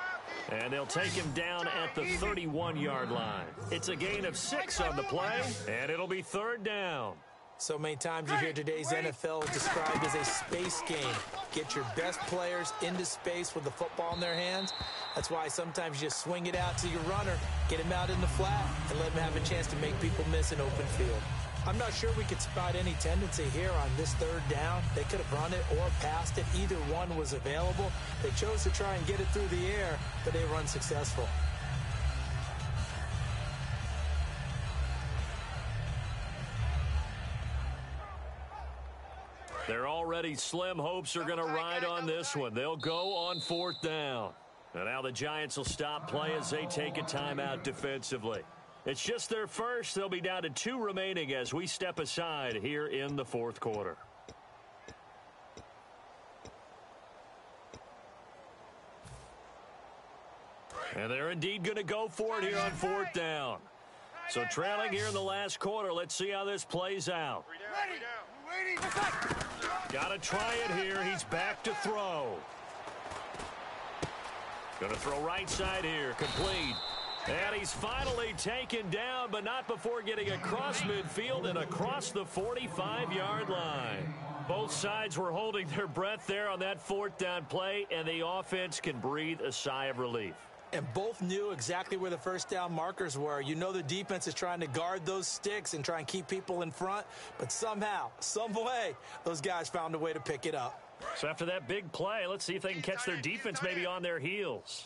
Speaker 2: And they'll take him down at the 31-yard line. It's a gain of 6 on the play, and it'll be 3rd down.
Speaker 4: So many times you hear today's NFL described as a space game. Get your best players into space with the football in their hands. That's why sometimes you just swing it out to your runner, get him out in the flat, and let him have a chance to make people miss an open field. I'm not sure we could spot any tendency here on this 3rd down. They could have run it or passed it. Either one was available. They chose to try and get it through the air, but they were unsuccessful.
Speaker 2: Their already slim hopes are going to ride on this one. They'll go on 4th down. And now the Giants will stop play as they take a timeout defensively. It's just their first. They'll be down to 2 remaining as we step aside here in the 4th quarter. And they're indeed going to go for it here on 4th down. So trailing here in the last quarter. Let's see how this plays out. Got to try it here. He's back to throw. Going to throw right side here. Complete. And he's finally taken down, but not before getting across midfield and across the 45-yard line. Both sides were holding their breath there on that 4th down play, and the offense can breathe a sigh of relief.
Speaker 4: And both knew exactly where the first down markers were. You know the defense is trying to guard those sticks and try and keep people in front, but somehow, some way, those guys found a way to pick it up.
Speaker 2: So after that big play, let's see if they can catch their defense maybe on their heels.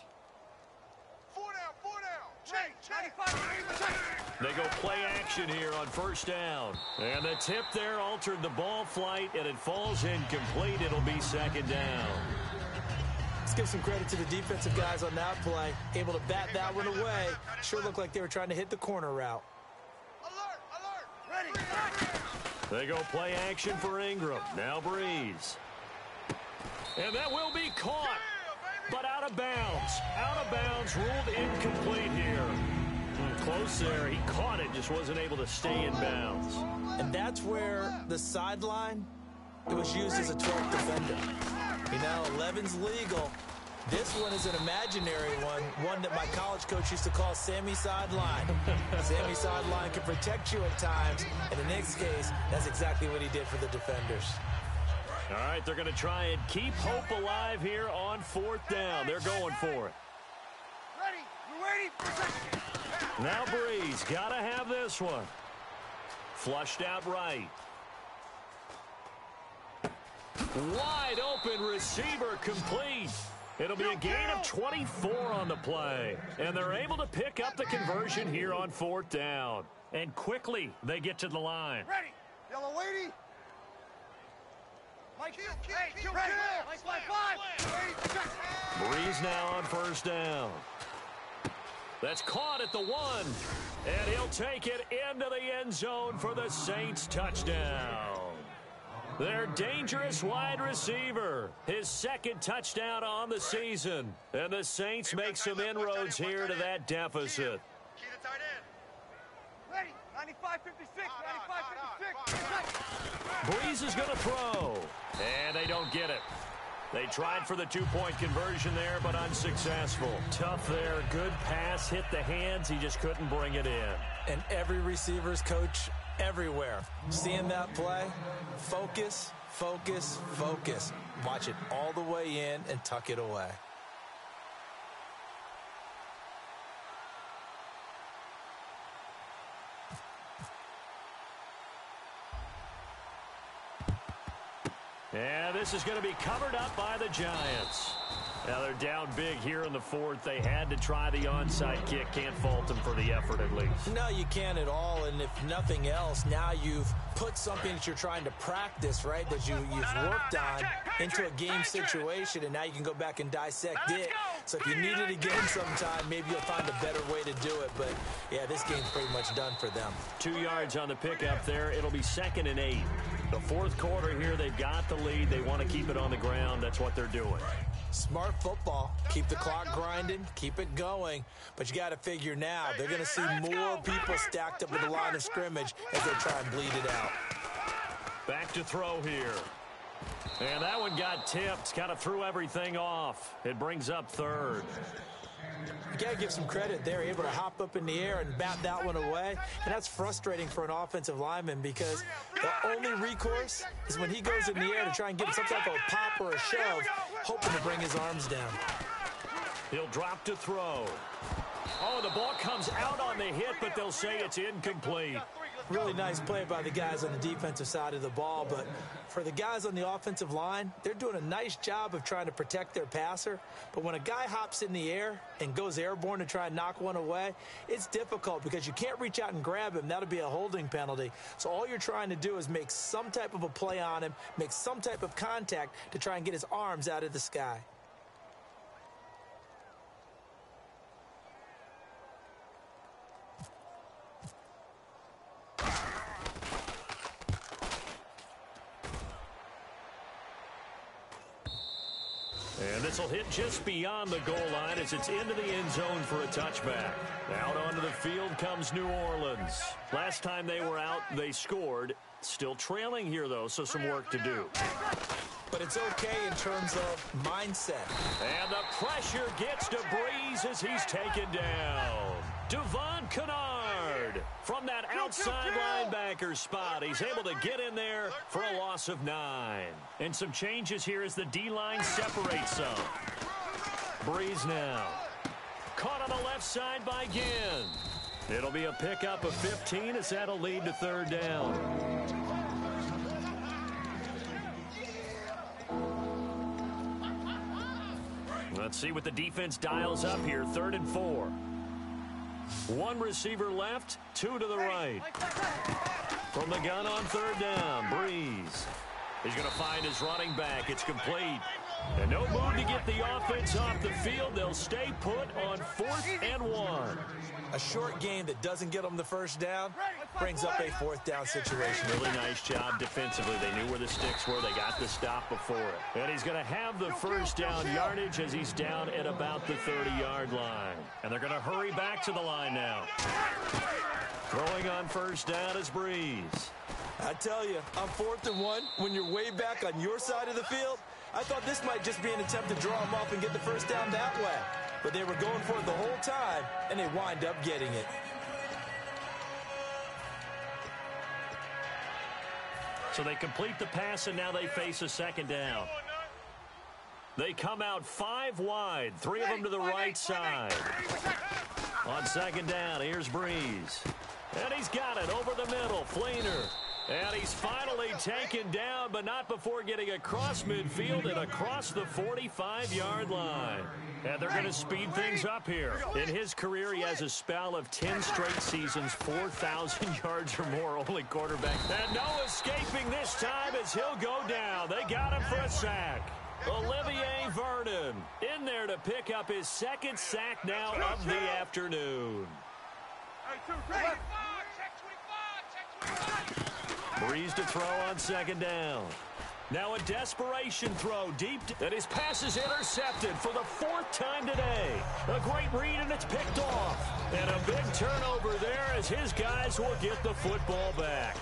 Speaker 5: 4 down.
Speaker 2: They go play action here on 1st down. And the tip there altered the ball flight, and it falls incomplete. It'll be 2nd down.
Speaker 4: Let's give some credit to the defensive guys on that play. Able to bat that one away. Sure looked like they were trying to hit the corner route.
Speaker 5: Alert. Ready.
Speaker 2: They go play action for Ingram. Now Breeze. And that will be caught, but out of bounds. Out of bounds, ruled incomplete here. Close there. He caught it, just wasn't able to stay in bounds.
Speaker 4: And that's where the sideline, it was used as a 12th defender. You know, 11's legal. This one is an imaginary one that my college coach used to call Sammy Sideline. Sammy Sideline can protect you at times, and in this case, that's exactly what he did for the defenders.
Speaker 2: All right, they're going to try and keep hope alive here on 4th down. They're going for it.
Speaker 5: Ready.
Speaker 2: Now Breeze, got to have this one. Flushed out right. Wide open receiver complete. It'll be a gain of 24 on the play. And they're able to pick up the conversion here on 4th down. And quickly, they get to the line.
Speaker 5: Ready. Yellow lady.
Speaker 2: Breeze now on 1st down. That's caught at the 1. And he'll take it into the end zone for the Saints touchdown. Their dangerous wide receiver. His 2nd touchdown on the season. And the Saints make some inroads here to that deficit.
Speaker 5: Key the tight end. Ready. 95-56.
Speaker 2: Breeze is going to throw. And they don't get it. They tried for the 2-point conversion there, but unsuccessful. Tough there. Good pass. Hit the hands. He just couldn't bring it in.
Speaker 4: And every receiver's coach everywhere. Seeing that play, focus, focus, focus. Watch it all the way in and tuck it away.
Speaker 2: And this is going to be covered up by the Giants. Now they're down big here in the 4th. They had to try the onside kick. Can't fault them for the effort at least.
Speaker 4: No, you can't at all. And if nothing else, now you've put something that you're trying to practice, right, that you've worked on into a game situation, and now you can go back and dissect it. So if you need it again sometime, maybe you'll find a better way to do it. But, yeah, this game's pretty much done for them.
Speaker 2: 2 yards on the pickup there. It'll be 2nd and 8. The 4th quarter here, they've got the lead. They want to keep it on the ground. That's what they're doing.
Speaker 4: Smart football. Keep the clock grinding. Keep it going. But you got to figure now, they're going to see more people stacked up at the line of scrimmage as they try and bleed it out.
Speaker 2: Back to throw here. And that one got tipped. Kind of threw everything off. It brings up 3rd.
Speaker 4: You got to give some credit. They're able to hop up in the air and bat that one away. And that's frustrating for an offensive lineman because the only recourse is when he goes in the air to try and get some type of pop or a shove, hoping to bring his arms down.
Speaker 2: He'll drop to throw. Oh, the ball comes out on the hit, but they'll say it's incomplete.
Speaker 4: Really nice play by the guys on the defensive side of the ball, but for the guys on the offensive line, they're doing a nice job of trying to protect their passer. But when a guy hops in the air and goes airborne to try and knock one away, it's difficult because you can't reach out and grab him. That'll be a holding penalty. So all you're trying to do is make some type of a play on him, make some type of contact to try and get his arms out of the sky.
Speaker 2: And this will hit just beyond the goal line as it's into the end zone for a touchback. Out onto the field comes New Orleans. Last time they were out, they scored. Still trailing here, though, so some work to do.
Speaker 4: But it's okay in terms of mindset.
Speaker 2: And the pressure gets to Breeze as he's taken down. Devon Kennard from that outside linebacker spot. He's able to get in there for a loss of 9. And some changes here as the D-line separates some. Breeze now. Caught on the left side by Ginn. It'll be a pickup of 15 as that'll lead to third down. Let's see what the defense dials up here. 3rd and 4. One receiver left, 2 to the right. From the gun on 3rd down, Breeze. He's going to find his running back. It's complete. And no move to get the offense off the field. They'll stay put on 4th and 1.
Speaker 4: A short game that doesn't get them the first down brings up a 4th down situation.
Speaker 2: Really nice job defensively. They knew where the sticks were. They got the stop before it. And he's going to have the first down yardage as he's down at about the 30-yard line. And they're going to hurry back to the line now. Throwing on first down is Breeze.
Speaker 4: I tell you, on 4th and 1, when you're way back on your side of the field, I thought this might just be an attempt to draw him up and get the first down that way. But they were going for it the whole time, and they wind up getting it.
Speaker 2: So they complete the pass, and now they face a 2nd down. They come out 5 wide, 3 of them to the right side. On 2nd down, here's Breeze. And he's got it over the middle, Fleener. And he's finally taken down, but not before getting across midfield and across the 45-yard line. And they're going to speed things up here. In his career, he has a spell of 10 straight seasons, 4,000 yards or more, only quarterback. And no escaping this time as he'll go down. They got him for a sack. Olivier Vernon in there to pick up his 2nd sack now of the afternoon. Breeze to throw on 2nd down. Now a desperation throw deep, and his pass is intercepted for the 4th time today. A great read, and it's picked off. And a big turnover there as his guys will get the football back.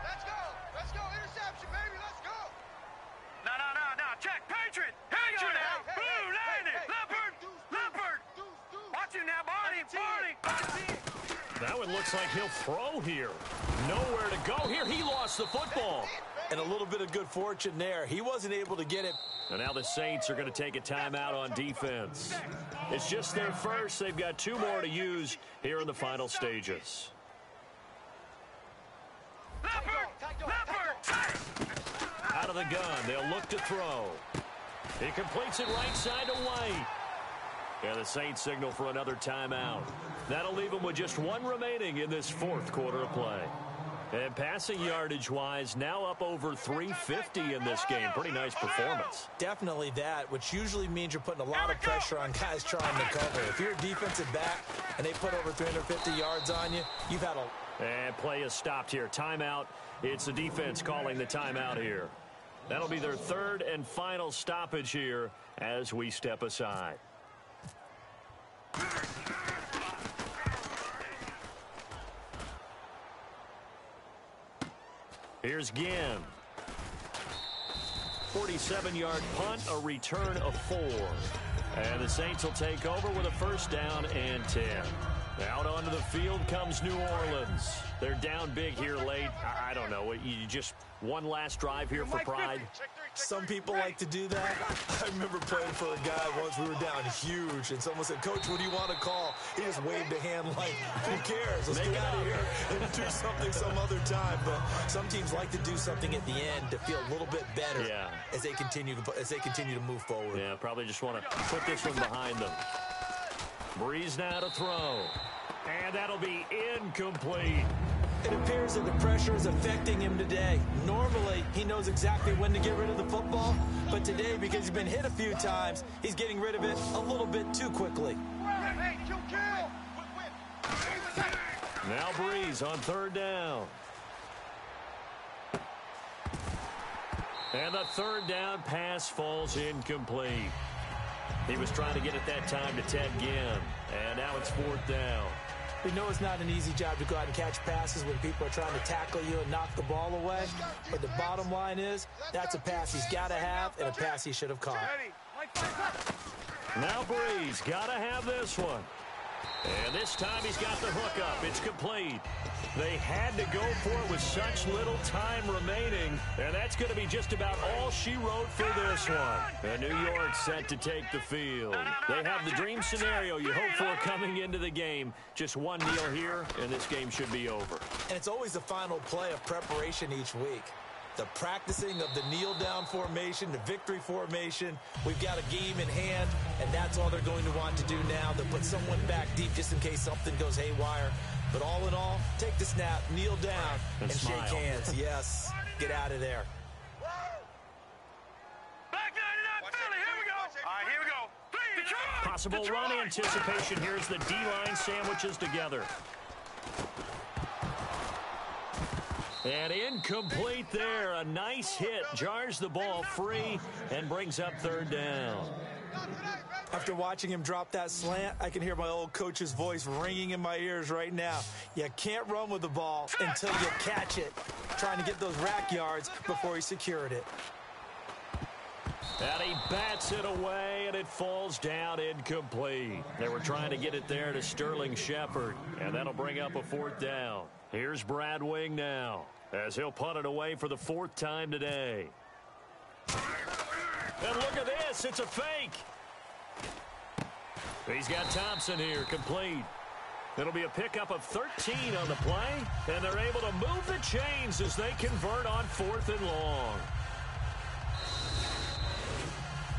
Speaker 5: Let's go, interception, baby, let's go.
Speaker 3: No, check, Patriot. Here we go now. Blue, landed. Leopard. Watch him now, Barney.
Speaker 2: That one looks like he'll throw here. Nowhere to go here. He lost the football.
Speaker 4: And a little bit of good fortune there. He wasn't able to get it.
Speaker 2: And now the Saints are going to take a timeout on defense. It's just their first. They've got 2 more to use here in the final stages. Out of the gun. They'll look to throw. He completes it right side to White. And the Saints signal for another timeout. That'll leave them with just 1 remaining in this 4th quarter of play. And passing yardage-wise, now up over 350 in this game. Pretty nice performance.
Speaker 4: Definitely that, which usually means you're putting a lot of pressure on guys trying to cover. If you're a defensive back and they put over 350 yards on you, you've had a...
Speaker 2: And play is stopped here. Timeout. It's the defense calling the timeout here. That'll be their 3rd and final stoppage here as we step aside. Here's Ginn. 47-yard punt, a return of 4. And the Saints will take over with a 1st down and 10. Out onto the field comes New Orleans. They're down big here late. I don't know. You just one last drive here for pride?
Speaker 4: Some people like to do that. I remember playing for a guy once. We were down huge, and someone said, "Coach, what do you want to call?" He just waved a hand like, "Who cares? Let's get out of here and do something some other time." But some teams like to do something at the end to feel a little bit better as they continue to move forward.
Speaker 2: Yeah, probably just want to put this one behind them. Breeze now to throw. And that'll be incomplete.
Speaker 4: It appears that the pressure is affecting him today. Normally, he knows exactly when to get rid of the football, but today, because he's been hit a few times, he's getting rid of it a little bit too quickly.
Speaker 2: Now Breeze on third down. And the third down pass falls incomplete. He was trying to get it that time to Ted Ginn, and now it's fourth down.
Speaker 4: We know it's not an easy job to go out and catch passes when people are trying to tackle you and knock the ball away, but the bottom line is that's a pass he's got to have and a pass he should have caught.
Speaker 2: Now Breeze got to have this one. And this time he's got the hook up. It's complete. They had to go for it with such little time remaining, and that's going to be just about all she wrote for this one. And New York set to take the field. They have the dream scenario you hope for coming into the game. Just one kneel here, and this game should be over.
Speaker 4: And it's always the final play of preparation each week. The practicing of the kneel-down formation, the victory formation. We've got a game in hand, and that's all they're going to want to do now. They'll put someone back deep just in case something goes haywire. But all in all, take the snap, kneel down, and shake hands. Yes, get out of there.
Speaker 3: Back 99 Philly, here we go. All right, here we go. Detroit!
Speaker 2: Possible run anticipation. Here's the D-line sandwiches together. And incomplete there. A nice hit. Jars the ball free and brings up third down.
Speaker 4: After watching him drop that slant, I can hear my old coach's voice ringing in my ears right now. You can't run with the ball until you catch it. Trying to get those rack yards before he secured it.
Speaker 2: And he bats it away, and it falls down incomplete. They were trying to get it there to Sterling Shepard, and that'll bring up a fourth down. Here's Brad Wing now, as he'll punt it away for the fourth time today. And look at this, it's a fake. He's got Thompson here, complete. It'll be a pickup of 13 on the play, and they're able to move the chains as they convert on fourth and long.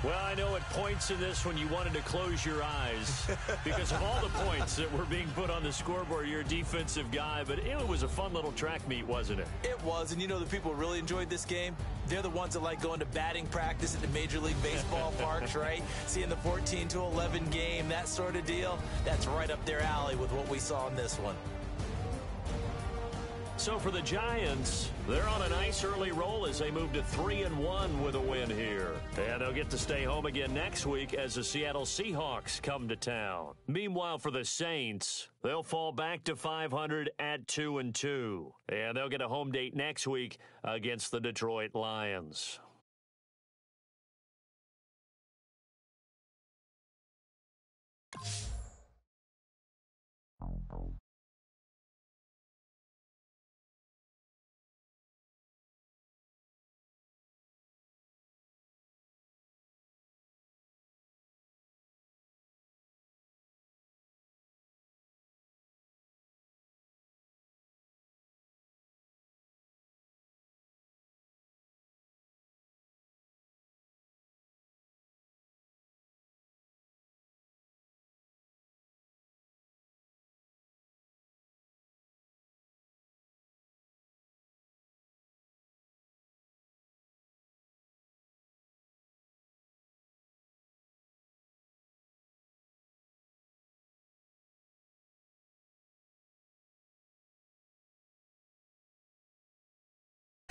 Speaker 2: Well, I know at points in this one you wanted to close your eyes because of all the points that were being put on the scoreboard. You're a defensive guy, but it was a fun little track meet, wasn't it?
Speaker 4: It was, and you know the people who really enjoyed this game? They're the ones that like going to batting practice at the Major League Baseball parks, right? Seeing the 14-11 game, that sort of deal. That's right up their alley with what we saw in this one.
Speaker 2: So for the Giants, they're on a nice early roll as they move to 3-1 with a win here. And they'll get to stay home again next week as the Seattle Seahawks come to town. Meanwhile, for the Saints, they'll fall back to 500 at 2-2. And they'll get a home date next week against the Detroit Lions.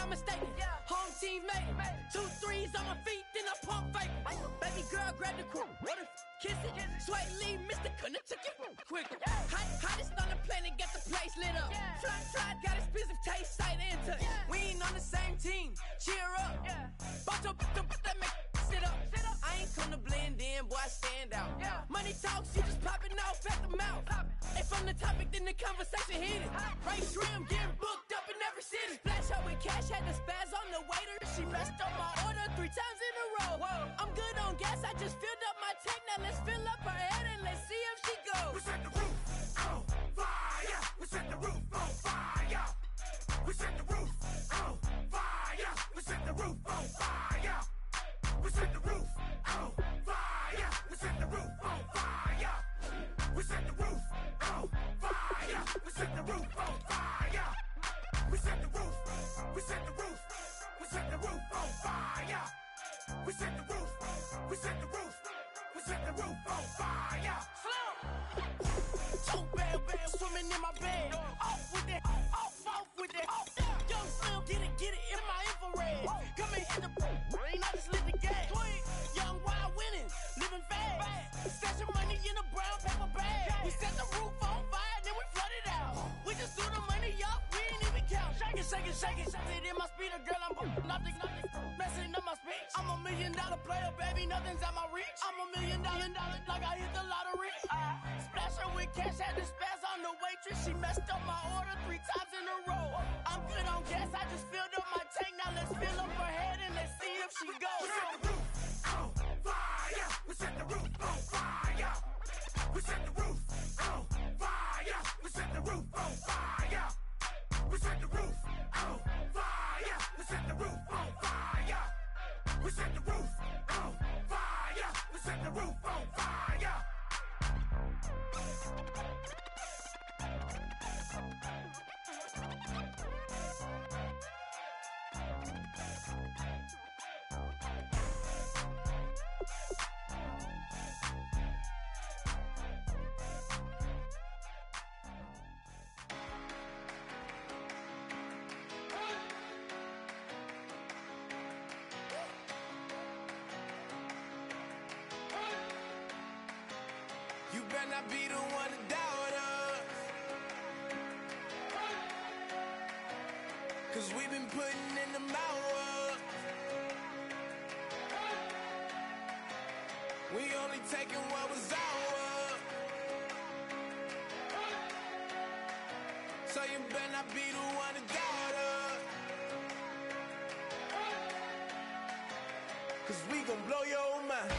Speaker 6: I'm mistaken. Home team made it. 2 threes on my feet, then I pump fake. Baby girl, grab the quick. Kiss it. Sweat leave, Mr. Couldn't took it quick. Hottest on the planet, got the place lit up. Fly, got expensive taste, sight into. We ain't on the same team. Cheer up. Both that make sit up. I ain't from the blend in, boy, I stand out. Money talks, you just popping off at the mouth. And from the topic, then the conversation heated. Race trim, getting booked up in every city. Splash out with cash, had the spaz on the waiter. She messed up my order 3 times in a row. I'm good on gas, I just filled up my tank. Now let's fill up her head and let's see if she goes.
Speaker 3: We set the roof on fire. We set the roof on fire. We set the roof on fire. We set the roof on fire. We set the roof on fire. We set the roof on fire. We set the roof on fire. We set the roof on fire. We set the roof. We set the roof. We set the roof on fire. We set the roof. We set the roof. We set the roof on fire.
Speaker 6: Two bad swimming in my bed. Off with that, off with that. Young Slim, get it in my infrared. Come and hit the brain, I just lit the gas. Young wild winning, living fast. Stashing money in a brown paper bag. We set the roof on fire, then we flood it out. We just threw the money up, we ain't even count. Shake it, shake it, shake it. It in my speeder, girl, I'm nothing, messing up my speech. I'm $1 million player, baby, nothing's out my reach. I'm $1 million, like I hit the lottery. Splash her with cash, had the spaz on the waitress. She messed up my order 3 times in a row. I'm good on gas, I just filled up my tank. Now let's fill up her head and let's see if she goes.
Speaker 3: We set the roof on fire. We set the roof on fire. We set the roof on fire. We set the roof on fire. We set the roof on fire. We set the roof on fire. We set the roof on fire. You better not be the one to doubt us, 'cause we've been putting in the hours. We only taking what was ours. So you better not be the one to doubt us, 'cause we gon' blow your mind.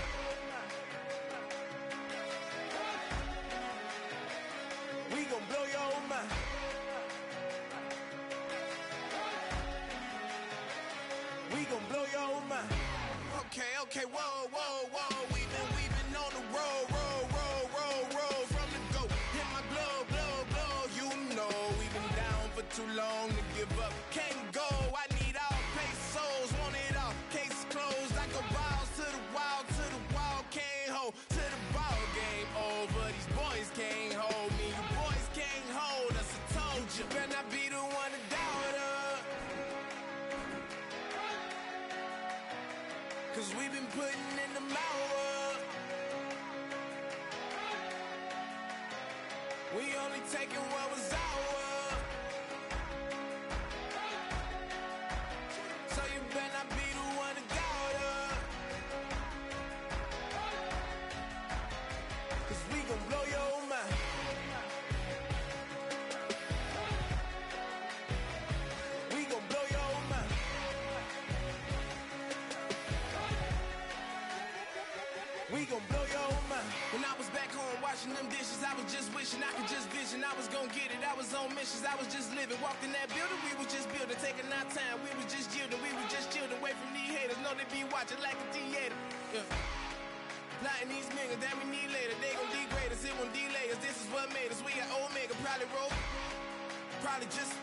Speaker 3: We gon' blow your mind. We gon' blow your mind. Okay, whoa. We've been on the road from the go. Hit my glow. You know we've been down for too long to give up. Can't go. I need all pesos. Want it all. Case closed. I go balls to the wall. Can't hold to the ball game over. These boys can't hold me. You boys can't hold us. I told you. Better not be the one to doubt us, 'cause we've been putting in the hours. We only taking what was ours. So you better not be the one to doubt us, 'cause we gon' blow your mind. We gon' blow your mind. We gon' blow your mind. When I was back home washing them dishes, I was just wishing I could just vision. I was gon' get it. I was on missions. I was just living. Walked in that building, we was just building, taking our time. We was just yielding. We was just chilling away from these haters. Know they be watching like a theater. Yeah. Plotting these niggas that we need later. They gon' degrade us, it won't delay us. This is what made us. We got Omega, probably roll. Probably just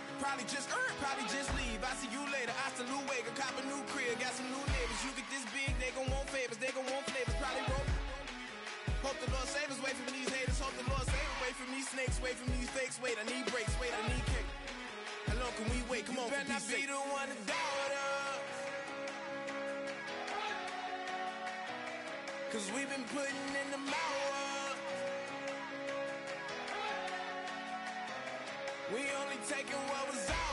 Speaker 3: leave. I see you later. I salute Wake, cop a new crib, got some new neighbors. You get this big, they gon' want favors, they gon' want flavors. Probably roll. Hope the Lord save us, wait from these haters. Hope the Lord save us, wait from these snakes, wait from these fakes. Wait, I need breaks, wait, I need cake. How long can we wait? Come on, for peace sake. You better not be the one to doubt us, 'cause we've been putting in the hours. We only taking what was ours.